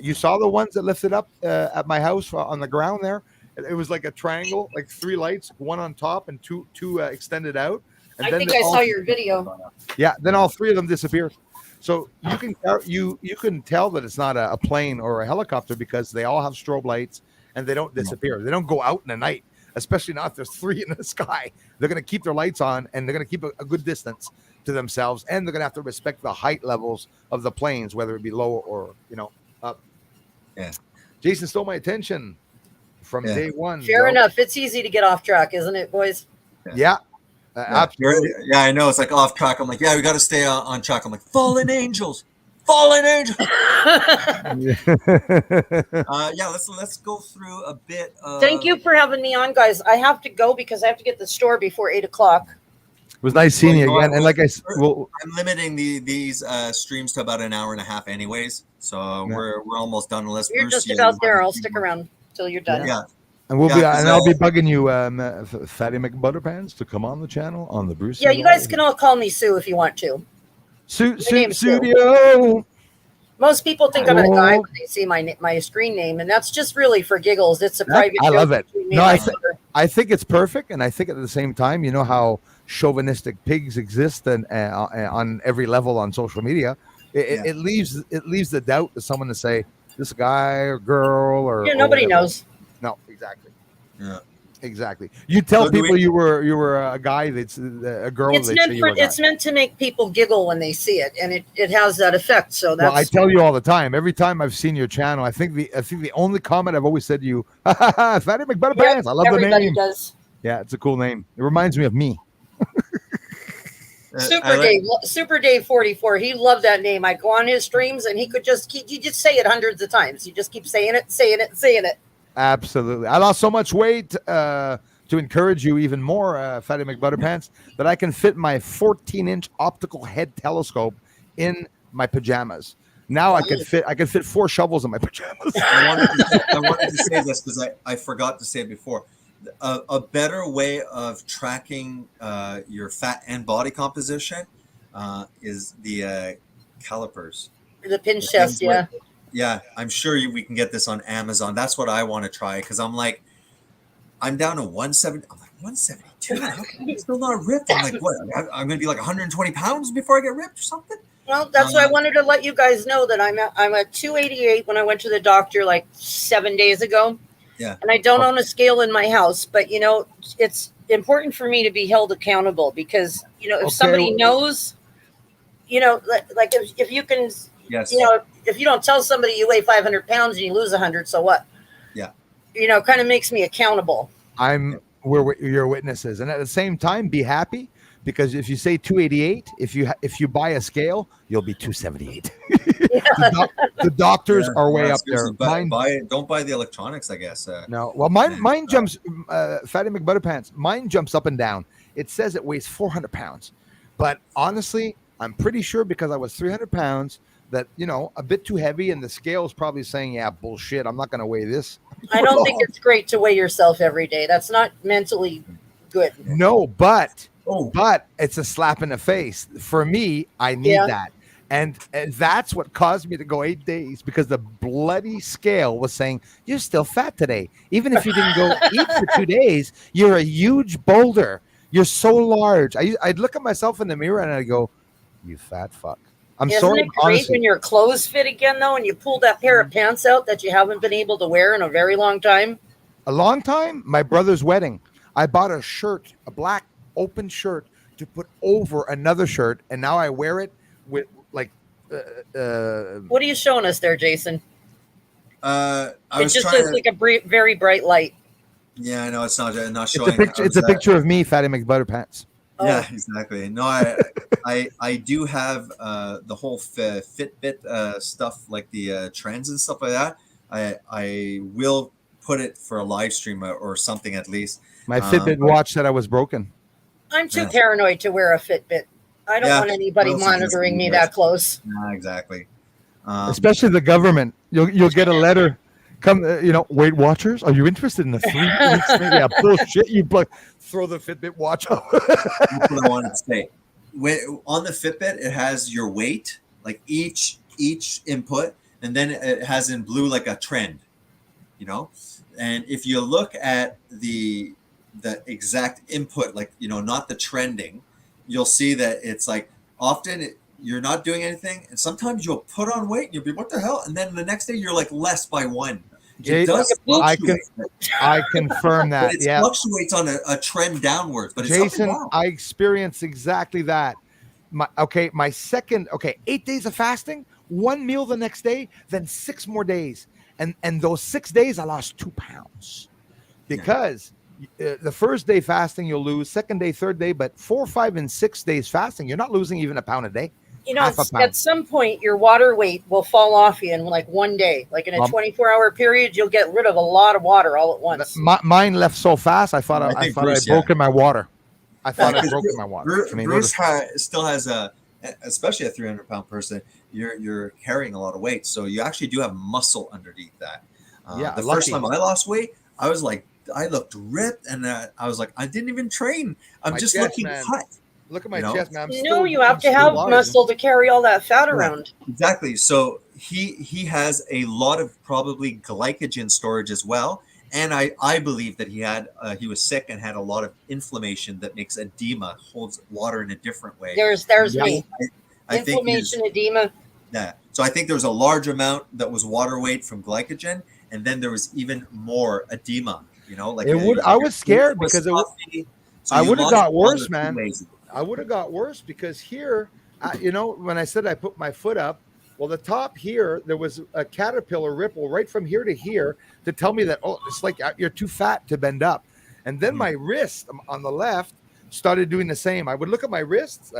you saw the ones that lifted up at my house on the ground there. It was like a triangle, like 3 lights, one on top and two extended out. And I think I saw your video. Yeah, then all 3 of them disappeared. So you can tell that it's not a plane or a helicopter because they all have strobe lights and they don't disappear. They don't go out in the night, especially not if there's 3 in the sky. They're going to keep their lights on and they're going to keep a good distance to themselves, and they're going to have to respect the height levels of the planes, whether it be low or up. Yeah. Jason stole my attention from day one. Fair enough. It's easy to get off track, isn't it, boys? Yeah. Absolutely. Yeah, I know. It's like off track. I'm like, yeah, we got to stay on track. I'm like, fallen angels. Yeah, let's go through a bit. Thank you for having me on, guys. I have to go because I have to get the store before 8 o'clock. It was nice seeing you again. And like I said, I'm limiting these streams to about an hour and a half, anyways. So we're almost done. Unless you're Bruce, just about there. I'll stick around till you're done. Yeah. And I'll be bugging you, Fatty McButterpants, to come on the channel on the Bruce. Yeah, you guys can all call me Sue if you want to. Studio. Most people think I'm a guy when they see my screen name, and that's just really for giggles. It's a private. I love it. No, I think it's perfect, and I think at the same time, you know how chauvinistic pigs exist and on every level on social media. It leaves the doubt to someone to say this guy or girl or nobody knows. No, exactly. Yeah, exactly. You tell people you were a guy. That's a girl. It's meant to make people giggle when they see it, and it has that effect. So that's. Well, I tell you all the time. Every time I've seen your channel, I think the only comment I've always said to you, Fatty McButterpants. I love the name. Everybody does. Yeah, it's a cool name. It reminds me of me. Super Dave 44. He loved that name. I go on his streams, and you just say it hundreds of times. You just keep saying it. Absolutely. I lost so much weight to encourage you even more, Fatty McButterpants, that I can fit my 14-inch optical head telescope in my pajamas. Now I could fit 4 shovels in my pajamas. I wanted to say this because I forgot to say it before. A better way of tracking your fat and body composition is the calipers. The pinch test, yeah. Yeah, I'm sure we can get this on Amazon. That's what I want to try because I'm down to 170. I'm like 172. How come I'm still not ripped? I'm like, what? I'm going to be like 120 pounds before I get ripped or something? Well, that's why I wanted to let you guys know that I'm at 288 when I went to the doctor like 7 days ago. Yeah. And I don't own a scale in my house, but it's important for me to be held accountable because if somebody knows, like if you can. Yes. If you don't tell somebody you weigh 500 pounds and you lose 100, so what? Yeah. Kind of makes me accountable. We're your witnesses. And at the same time, be happy because if you say 288, if you buy a scale, you'll be 278. The doctors are way up there. Don't buy the electronics, I guess. No, well, mine jumps. Fatty McButterpants. Mine jumps up and down. It says it weighs 400 pounds, but honestly, I'm pretty sure because I was 300 pounds that a bit too heavy, and the scale is probably saying, "Yeah, bullshit. I'm not going to weigh this." I don't think it's great to weigh yourself every day. That's not mentally good. No, but it's a slap in the face for me. I need that. And that's what caused me to go 8 days, because the bloody scale was saying, you're still fat today. Even if you didn't go eat for 2 days, you're a huge boulder. You're so large. I'd look at myself in the mirror and I'd go, you fat fuck. Isn't it great when your clothes fit again, though, and you pull that pair of pants out that you haven't been able to wear in a very long time? A long time? My brother's wedding. I bought a shirt, a black open shirt to put over another shirt, and now I wear it with what are you showing us there, Jason? It just looks like a very bright light. Yeah, I know it's not showing. It's a picture of me, Fatty McButterpants. Yeah, exactly. No, I do have the whole Fitbit stuff, like the trends and stuff like that. I will put it for a live stream or something at least. My Fitbit watch said I was broken. I'm too paranoid to wear a Fitbit. I don't want anybody monitoring me that close. Yeah, exactly. Especially the government. You'll get a letter. Come, Weight Watchers, are you interested in the 3 weeks? Yeah, bullshit. You throw the Fitbit watch up. That's what I wanted to say. On the Fitbit, it has your weight, like each input, and then it has in blue like a trend. And if you look at the exact input, like not the trending, you'll see that it's like often you're not doing anything, and sometimes you'll put on weight and you'll be, what the hell? And then the next day you're like less by 1. It does fluctuate. I confirm that. It fluctuates on a trend downwards, but Jason, it's I experienced exactly that. My second 8 days of fasting, 1 meal the next day, then 6 more days, and those 6 days I lost 2 pounds because the first day fasting you'll lose, second day, third day, but 4, 5, and 6 days fasting you're not losing even a pound a day. At some point, your water weight will fall off you in like 1 day. Like in a 24-hour period, you'll get rid of a lot of water all at once. Mine left so fast, I thought I'd broken my water. I thought I'd broken my water. Bruce still has especially a 300-pound person, you're carrying a lot of weight. So you actually do have muscle underneath that. The first time I lost weight, I was like, I looked ripped, and I was like, I didn't even train. I'm just looking cut. Look at my chest, man. You have to have muscle to carry all that fat around. Exactly. So he has a lot of probably glycogen storage as well. And I believe that he was sick and had a lot of inflammation that makes edema, holds water in a different way. There's me. Inflammation, edema. Yeah. So I think there was a large amount that was water weight from glycogen, and then there was even more edema. I was scared because I would have got worse, man. I would have got worse because here, when I said I put my foot up, well, the top here, there was a caterpillar ripple right from here to here to tell me that, it's like you're too fat to bend up. And then my wrist on the left started doing the same. I would look at my wrists.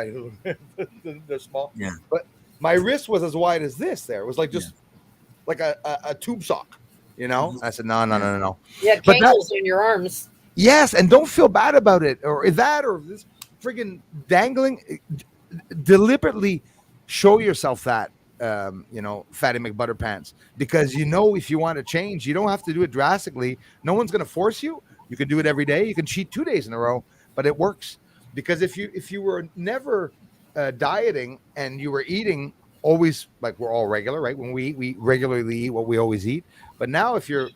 They're small. Yeah. But my wrist was as wide as this there. It was like just like a tube sock, I said, no. Yeah, cankles in your arms. Yes, and don't feel bad about it or this friggin' dangling. Deliberately show yourself that, Fatty McButterpants, because if you want to change, you don't have to do it drastically. No one's going to force you. You can do it every day. You can cheat 2 days in a row, but it works. Because if you were never dieting and you were eating always, like we're all regular, right? When we eat, we regularly eat what we always eat. But now if you're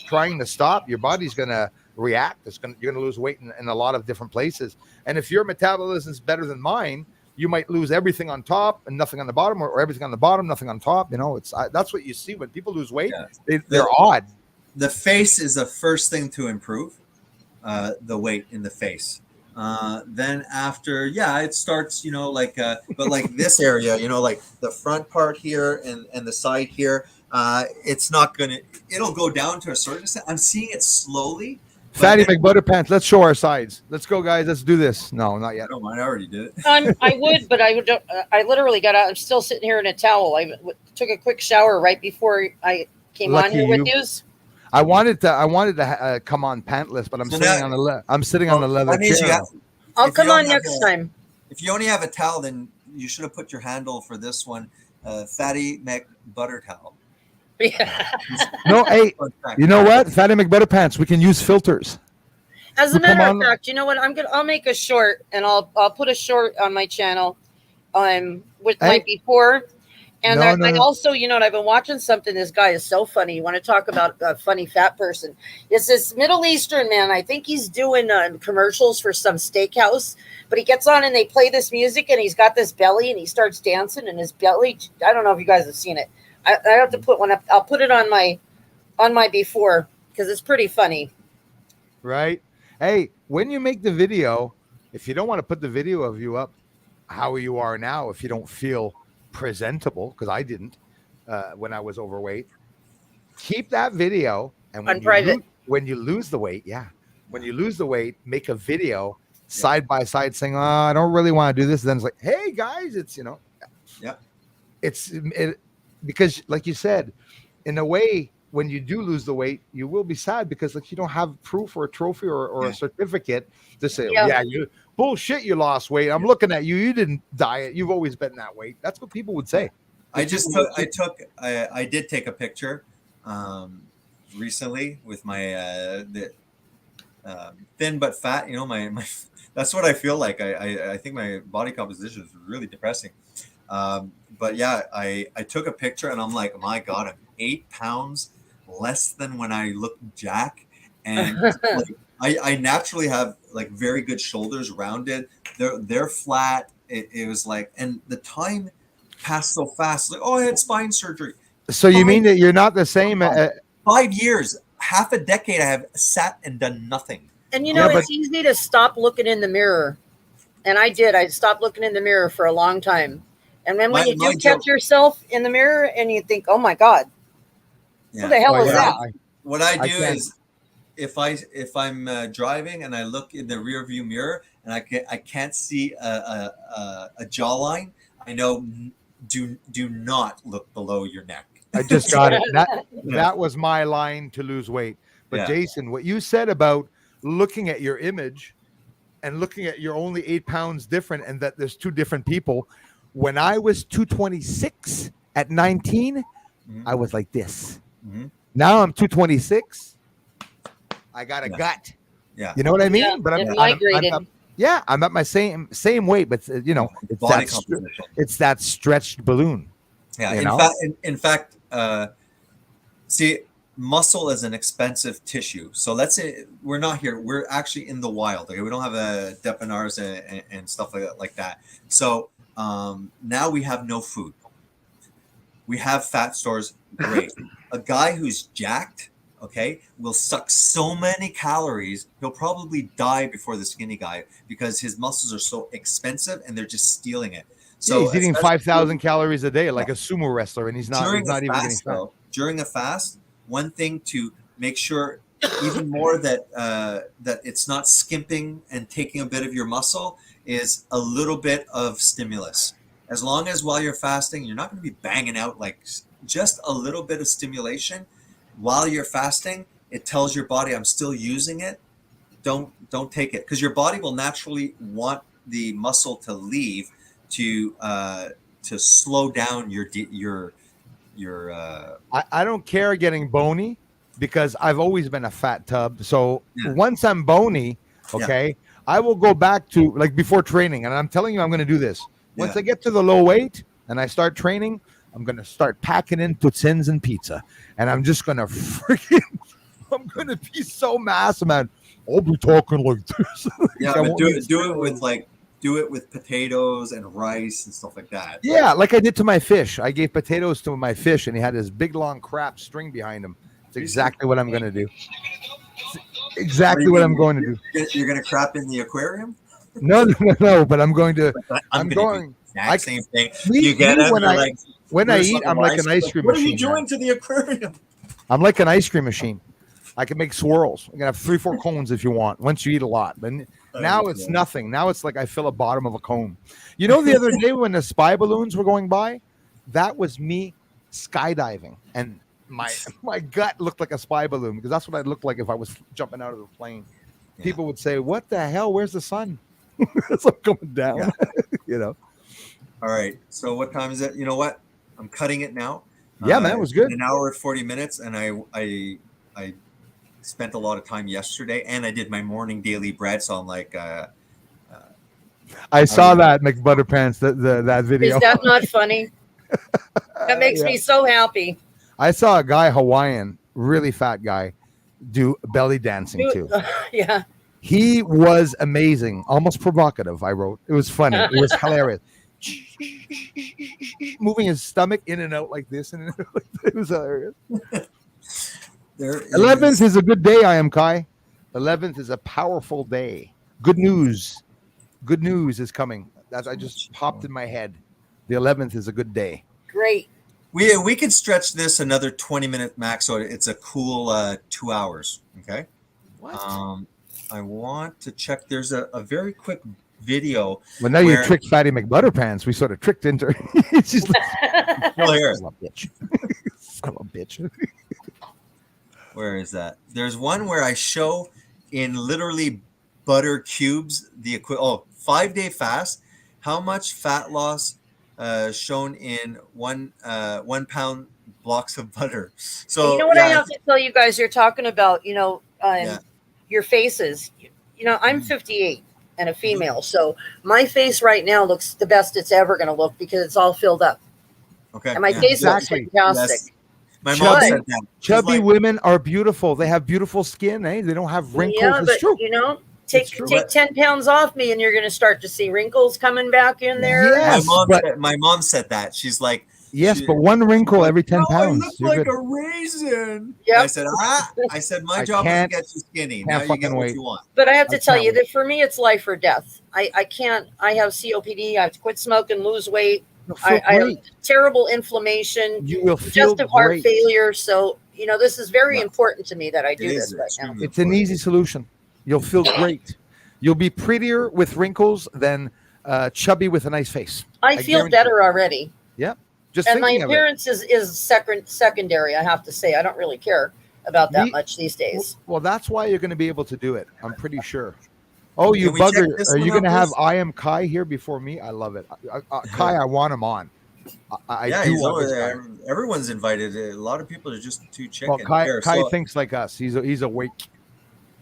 trying to stop, your body's going to react. You're going to lose weight in a lot of different places. And if your metabolism is better than mine, you might lose everything on top and nothing on the bottom, or everything on the bottom, nothing on top. That's what you see when people lose weight. Yeah. They're odd. The face is the first thing to improve, the weight in the face. Then after, it starts, but like this area, like the front part here and the side here, it's not going to, it'll go down to a certain extent. I'm seeing it slowly, Fatty McButterpants. Let's show our sides. Let's go, guys. Let's do this. No, not yet. I don't mind. I already did it. I would, but I literally got out. I'm still sitting here in a towel. I took a quick shower right before I came on here with you. I wanted to come on pantless, but I'm sitting on the leather chair. I'll come on next time. If you only have a towel, then you should have put your handle for this one, Fatty McButter towel. Yeah. No, hey, you know what? Fatty McButterpants. We can use filters. As a matter of fact, you know what? I'll make a short, and I'll put a short on my channel, with my before. And I also, you know what? I've been watching something. This guy is so funny. You want to talk about a funny fat person? It's this Middle Eastern man. I think he's doing commercials for some steakhouse, but he gets on and they play this music, and he's got this belly, and he starts dancing, and his belly. I don't know if you guys have seen it. I have to put one up. I'll put it on my before because it's pretty funny. Right. Hey, when you make the video, if you don't want to put the video of you up how you are now, if you don't feel presentable, because I didn't when I was overweight, keep that video, and when you lose the weight, make a video side by side saying, "Oh, I don't really want to do this." Then it's like, "Hey guys, it's because like you said, in a way, when you do lose the weight, you will be sad because like you don't have proof or a trophy or a certificate to say, you bullshit, you lost weight. I'm looking at you. You didn't diet. You've always been that weight." That's what people would say. I did take a picture recently with my thin but fat. You know, my that's what I feel like. I think my body composition is really depressing. But yeah, I took a picture and I'm like, my God, I'm 8 pounds less than when I look Jack. And I naturally have like very good shoulders, rounded. They're flat. It was like, and the time passed so fast. Like, I had spine surgery. So you mean that you're not the same? 5 years, half a decade, I have sat and done nothing. And you know, it's easy to stop looking in the mirror. And I did. I stopped looking in the mirror for a long time. And then when you do catch yourself in the mirror and you think, "Oh my God, who the hell is that?" What I do is, if I'm driving and I look in the rear view mirror and I can't see a jawline, I know do not look below your neck. I just got it. That was my line to lose weight. But Jason, what you said about looking at your image and looking at you're only 8 pounds different and that there's two different people. When I was 226 at 19, I was like this. Now I'm 226. I got a gut. Yeah. You know what I mean? Yeah, but I'm at my same weight, but you know, it's that stretched balloon. Yeah. In fact, see, muscle is an expensive tissue. So let's say we're not here. We're actually in the wild. Okay? We don't have a depannars and stuff like that. So now we have no food. We have fat stores. Great. A guy who's jacked, will suck so many calories. He'll probably die before the skinny guy because his muscles are so expensive and they're just stealing it. So he's eating 5,000 calories a day like a sumo wrestler, and he's not even getting fat. During a fast, one thing to make sure even more that it's not skimping and taking a bit of your muscle is a little bit of stimulus. As long as while you're fasting, you're not going to be banging out like just a little bit of stimulation while you're fasting. It tells your body, I'm still using it. Don't take it, because your body will naturally want the muscle to leave to slow down your. I don't care getting bony because I've always been a fat tub. So once I'm bony, I will go back to like before training, and I'm telling you, I'm going to do this. Once I get to the low weight and I start training, I'm going to start packing in poutines and pizza, and I'm just going to I'm going to be so massive, man. I'll be talking like this. But do it with potatoes and rice and stuff like that. Yeah, like I did to my fish. I gave potatoes to my fish, and he had this big long crap string behind him. It's exactly what I'm going to do. Exactly what I'm going to do. You're going to crap in the aquarium? No, but I'm going to. I'm going. Same thing. You get it when I eat, I'm like an ice cream machine. What are you doing to the aquarium? I'm like an ice cream machine. I can make swirls. I can have 3-4 cones if you want. Once you eat a lot, but now it's nothing. Now it's like I fill a bottom of a cone. You know, the other day when the spy balloons were going by, that was me skydiving, and my gut looked like a spy balloon because that's what I'd look like if I was jumping out of the plane. Yeah. People would say, "What the hell? Where's the sun?" It's like coming down. Yeah. You know. All right. So what time is it? You know what? I'm cutting it now. Yeah, man, it was good. An hour and 40 minutes, and I spent a lot of time yesterday, and I did my morning daily bread. So I'm like, I saw that McButterpants that video. Is that not funny? That makes me so happy. I saw a guy, Hawaiian, really fat guy, do belly dancing too. Yeah. He was amazing, almost provocative. I wrote it was funny. It was hilarious. Moving his stomach in and out like this, and it was hilarious. 11th is a good day. I am Kai. 11th is a powerful day. Good news. Good news is coming. That I just popped in my head. The 11th is a good day. Great. We could stretch this another 20-minute max, so it's a cool 2 hours. Okay. What? I want to check. There's a very quick video. Well, now you tricked Fatty McButterpants. We sort of tricked into. She's like, well, here. son of a bitch. Son of a bitch. Where is that? There's one where I show in literally butter cubes the 5-day fast. How much fat loss shown in 1 pound blocks of butter? So you know what I have to tell you guys? You're talking about your faces. You know, I'm 58 and a female, so my face right now looks the best it's ever going to look because it's all filled up. Okay, and my face looks fantastic. Yes. My mom said that. Chubby women are beautiful. They have beautiful skin. They don't have wrinkles. Yeah, it's but true. You know, take 10 pounds off me, and you're going to start to see wrinkles coming back in there. Yes, my mom said that. She's like, yes, but one wrinkle every 10 pounds. I look like a raisin. Yep. I said, my job is to get you skinny. Now you get what you want. But I have to tell you that for me, it's life or death. I can't. I have COPD. I have to quit smoking, lose weight. I have terrible inflammation. You will feel congestive heart failure. So this is very important to me that I do this right now. It's an easy solution. You'll feel great. You'll be prettier with wrinkles than chubby with a nice face. I feel better already. Yeah. And my appearance is secondary, I have to say. I don't really care about that much these days. Well, that's why you're going to be able to do it. I'm pretty sure. Oh, you bugger. Are you going to have I Am Kai here before me? I love it. Kai, I want him on. He's over there. Everyone's invited. A lot of people are just too chicken. Well, Kai thinks like us. He's awake.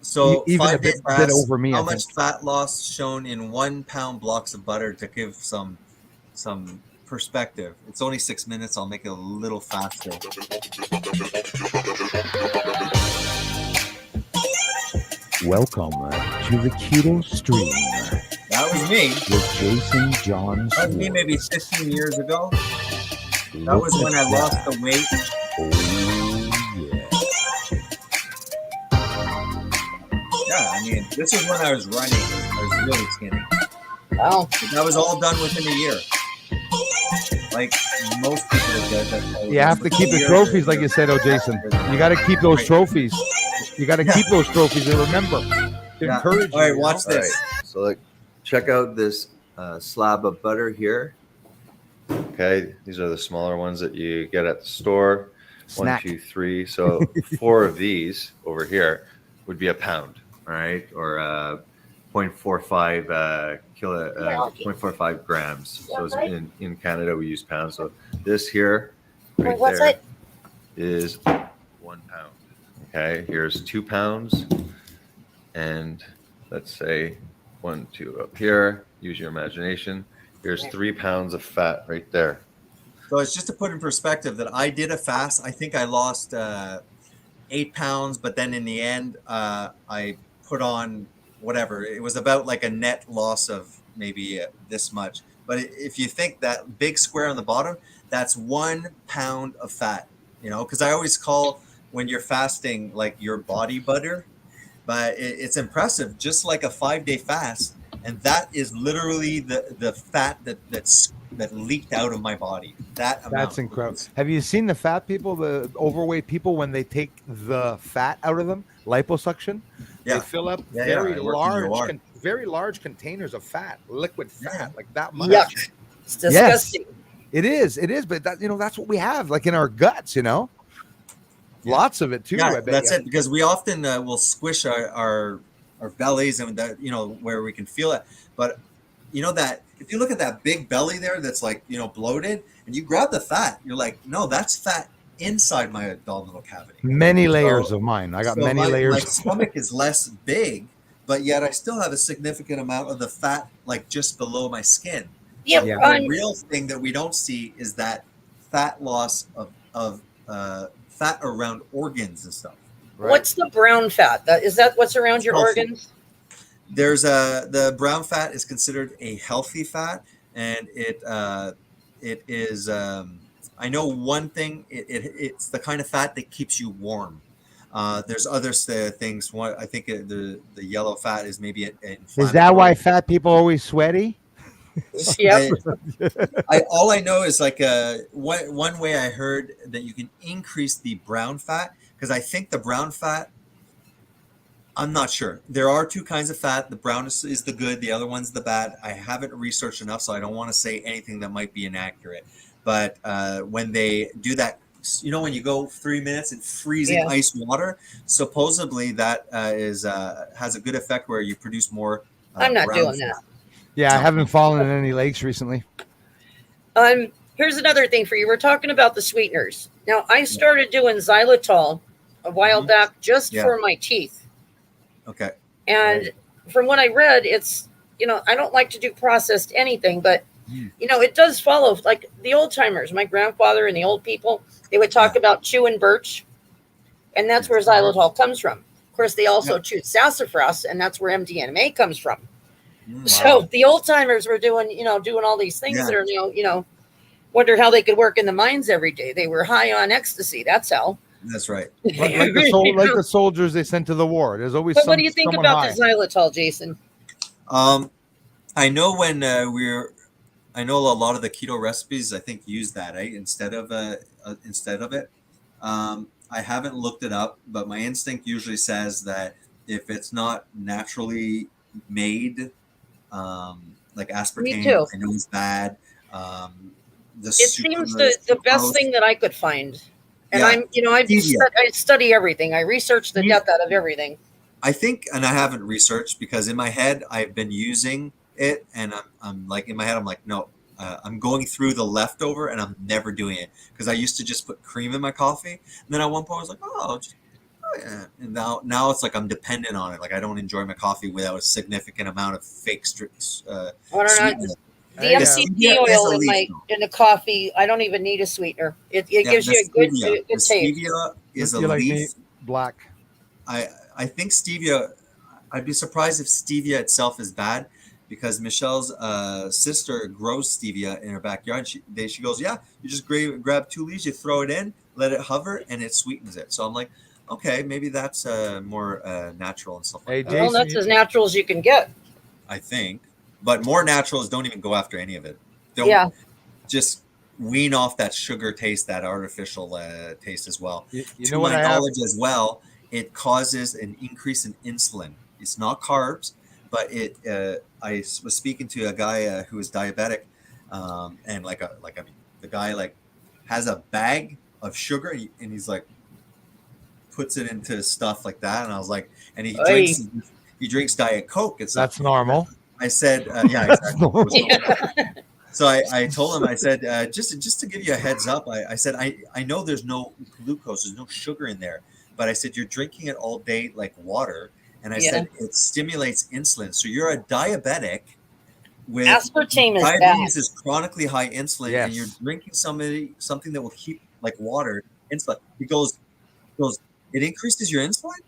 So even a bit over me. How much fat loss shown in 1 pound blocks of butter to give some perspective? It's only 6 minutes. I'll make it a little faster. Welcome to the Keto Stream. That was me. With Jason John. That was me maybe 15 years ago. That was when I lost the weight. Oh, yeah. Yeah, I mean, this is when I was running. I was really skinny. Wow. That was all done within a year. Like most people get that. You have to keep the trophies, like you said, Jason. You got to keep those trophies. You got to keep those trophies and remember to encourage you. All right, watch this. Right. So check out this slab of butter here. Okay, these are the smaller ones that you get at the store. Snack. 1, 2, 3. So 4 of these over here would be a pound. All right, or 0.45 0.45 grams. So in Canada we use pounds. So this here, right there, is 1 pound. Okay, here's 2 pounds, and let's say 1, 2 up here. Use your imagination. Here's 3 pounds of fat right there. So it's just to put in perspective that I did a fast. I think I lost 8 pounds, but then in the end, I put on whatever. It was about like a net loss of maybe this much. But if you think that big square on the bottom, that's 1 pound of fat. Because I always call when you're fasting like your body butter, but it's impressive. Just like a 5-day fast, and that is literally the fat that's that leaked out of my body. That amount. That's incredible. Have you seen the fat people, the overweight people, when they take the fat out of them, liposuction? Yeah. They fill up Yeah, very I work in the OR. very large containers of fat, liquid fat, like that much. Yuck. It's disgusting. Yes, it is, but that, you know, that's what we have, like in our guts, you know. Yeah. Lots of it too. Yeah, I bet that's it, because we often will squish our bellies, and that, you know, where we can feel it. But you know that if you look at that big belly there that's like, you know, bloated, and you grab the fat, you're like, no, that's fat inside my abdominal cavity. Many layers of mine. I got many layers. My stomach is less big, but yet I still have a significant amount of the fat like just below my skin. Yeah, The real thing that we don't see is that fat loss of fat around organs and stuff. Right. What's the brown fat? Is that what's around your Healthy. organs? There's the brown fat is considered a healthy fat, and it is. I know one thing. It's the kind of fat that keeps you warm. There's other things. One, I think the yellow fat is maybe Is that why fat people are always sweaty? Yep. All I know is like one way I heard that you can increase the brown fat, because I think the brown fat, I'm not sure. There are two kinds of fat. The brown is the good, the other one's the bad. I haven't researched enough, so I don't want to say anything that might be inaccurate. But when they do that, you know, when you go 3 minutes in freezing ice water, supposedly that has a good effect where you produce more. I'm not brown doing fat. that. Yeah, I haven't fallen in any lakes recently. Here's another thing for you. We're talking about the sweeteners. Now, I started doing xylitol a while back just for my teeth. Okay. And from what I read, it's, you know, I don't like to do processed anything, but, you know, it does follow. Like the old timers, my grandfather and the old people, they would talk about chewing birch, and that's where xylitol comes from. Of course, they also chewed sassafras, and that's where MDMA comes from. So the old timers were doing all these things that are now, you know, wonder how they could work in the mines every day. They were high on ecstasy. That's how. That's right. Like the soldiers they sent to the war. There's always. But what do you think about the xylitol, Jason? I know when I know a lot of the keto recipes, I think, use that, right? Instead of it. I haven't looked it up, but my instinct usually says that if it's not naturally made, like aspartame, I know is bad. It seems the best thing that I could find. And I study everything. I research the death out of everything. I think, and I haven't researched, because in my head I've been using it, and I'm like, in my head I'm like, no, I'm going through the leftover, and I'm never doing it, because I used to just put cream in my coffee, and then at one point I was like, and now it's like I'm dependent on it. Like I don't enjoy my coffee without a significant amount of fake sweetness. The MCT oil in the coffee, I don't even need a sweetener. It gives you a good taste. Stevia is a leaf. Black. I think stevia, I'd be surprised if stevia itself is bad, because Michelle's sister grows stevia in her backyard. She goes, yeah, you just grab 2 leaves, you throw it in, let it hover, and it sweetens it. So I'm like, okay, maybe that's more natural and stuff like that. Well, that's as natural as you can get. I think. But more naturals don't even go after any of it. Don't just wean off that sugar taste, that artificial taste as well. To my knowledge as well, it causes an increase in insulin. It's not carbs, but I was speaking to a guy who is diabetic, and the guy has a bag of sugar, and he's like puts it into stuff like that, and I was like, and he drinks Diet Coke. That's normal. I said, yeah, exactly. So I told him, I said, just to give you a heads up, I said, I know there's no glucose, there's no sugar in there, but I said, you're drinking it all day like water. And I said, it stimulates insulin. So you're a diabetic with aspartame diabetes is chronically high insulin, and you're drinking something that will keep like water, insulin. He goes, it increases your insulin?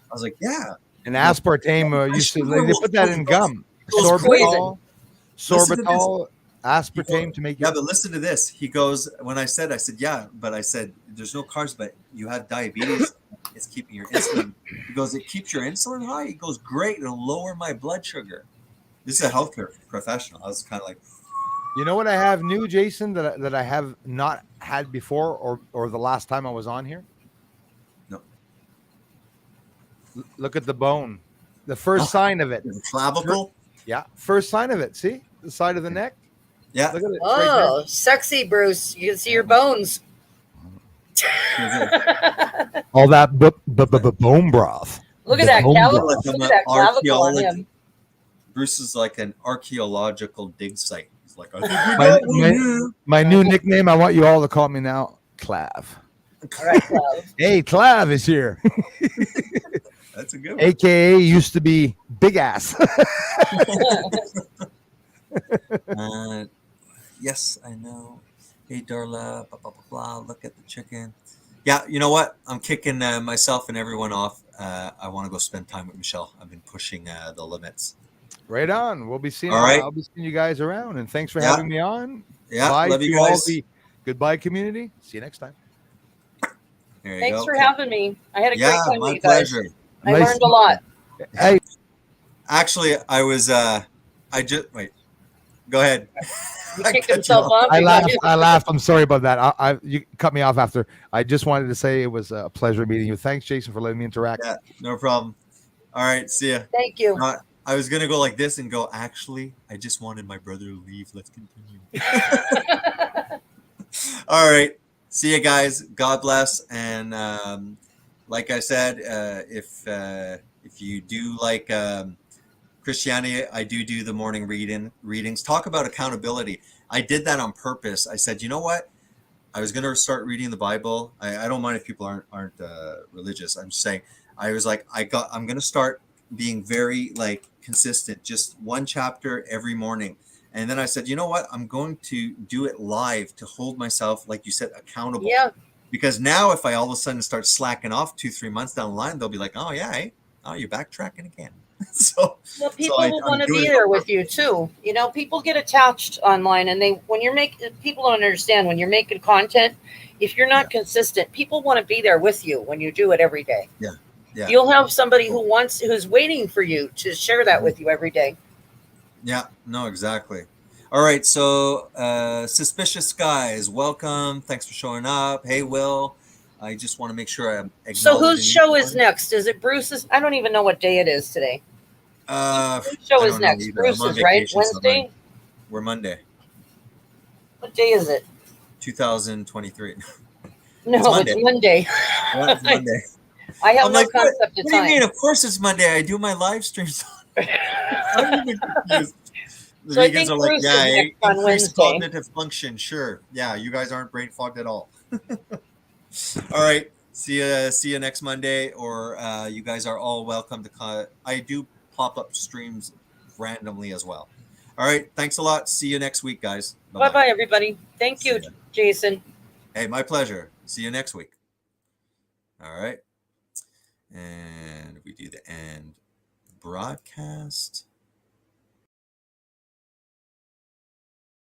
I was like, yeah. And aspartame, they put that in gum. Sorbitol, aspartame to make it. Yeah, but listen to this. He goes, when I said, yeah, but I said, there's no carbs, but you have diabetes. It's keeping your insulin. He goes, it keeps your insulin high? He goes, great. It'll lower my blood sugar. This is a healthcare professional. I was kind of like, You know what I have new, Jason, that I have not had before, or the last time I was on here? No. Look at the bone. The first sign of it. The clavicle. Yeah, first sign of it. See the side of the neck. Yeah. Look at it. It's right there. Oh, sexy, Bruce. You can see your bones. All that bone broth. Look at that Bone clavicle. broth. Look at that clavicle on him. Bruce is like an archaeological dig site. He's like, I think we got one here. My new nickname. I want you all to call me now, Clav. All right, Clav. Hey, Clav is here. That's a good one. AKA used to be Big Ass. Yes, I know. Hey, Darla, blah, blah, blah, blah. Look at the chicken. Yeah, you know what? I'm kicking myself and everyone off. I want to go spend time with Michelle. I've been pushing the limits. Right on. We'll be seeing. All right. I'll be seeing you guys around, and thanks for having me on. Yeah, Bye love to you all guys. the goodbye community. See you next time. There you Thanks go. for having me. I had a great time my with you guys. pleasure. I Nice. learned a lot. Hey, Actually, I was. I just wait. Go ahead. He I kicked cut you himself off. off. I because- laughed. I laughed. I'm sorry about that. You cut me off after. I just wanted to say it was a pleasure meeting you. Thanks, Jason, for letting me interact. Yeah, no problem. All right, see ya. Thank you. I was gonna go like this and go. Actually, I just wanted my brother to leave. Let's continue. All right, see you guys. God bless. And like I said, if you do like Christianity, I do the morning readings. Talk about accountability. I did that on purpose. I said, you know what? I was going to start reading the Bible. I don't mind if people aren't religious. I'm just saying. I was like, I'm going to start being very like consistent, just one chapter every morning. And then I said, you know what? I'm going to do it live to hold myself, like you said, accountable. Yeah. Because now if I all of a sudden start slacking off 2-3 months down the line, they'll be like, oh yeah, hey, oh, you're backtracking again. Well, people will want to be there with you too. You know, people get attached online, and people don't understand when you're making content. If you're not consistent, people want to be there with you when you do it every day. Yeah. You'll have somebody who's waiting for you to share that with you every day. Yeah, no, exactly. All right, so Suspicious Skies, welcome. Thanks for showing up. Hey, Will. I just want to make sure I'm acknowledging. So whose show is next? Is it Bruce's? I don't even know what day it is today. Whose show is next? Bruce's, right? Wednesday? We're Monday. What day is it? 2023. No, it's Monday. Yeah, it's Monday. I have I'm no like, concept of what do time. you mean? Of course it's Monday. I do my live streams. I'm even confused. The So I vegans think are like, Bruce is yeah, next on increased Wednesday. cognitive function. Sure. Yeah, you guys aren't brain fogged at all. All right. See you next Monday, or you guys are all welcome to I do pop up streams randomly as well. All right. Thanks a lot. See you next week, guys. Bye-bye, everybody. Thank you, Jason. Hey, my pleasure. See you next week. All right. And we do the end broadcast.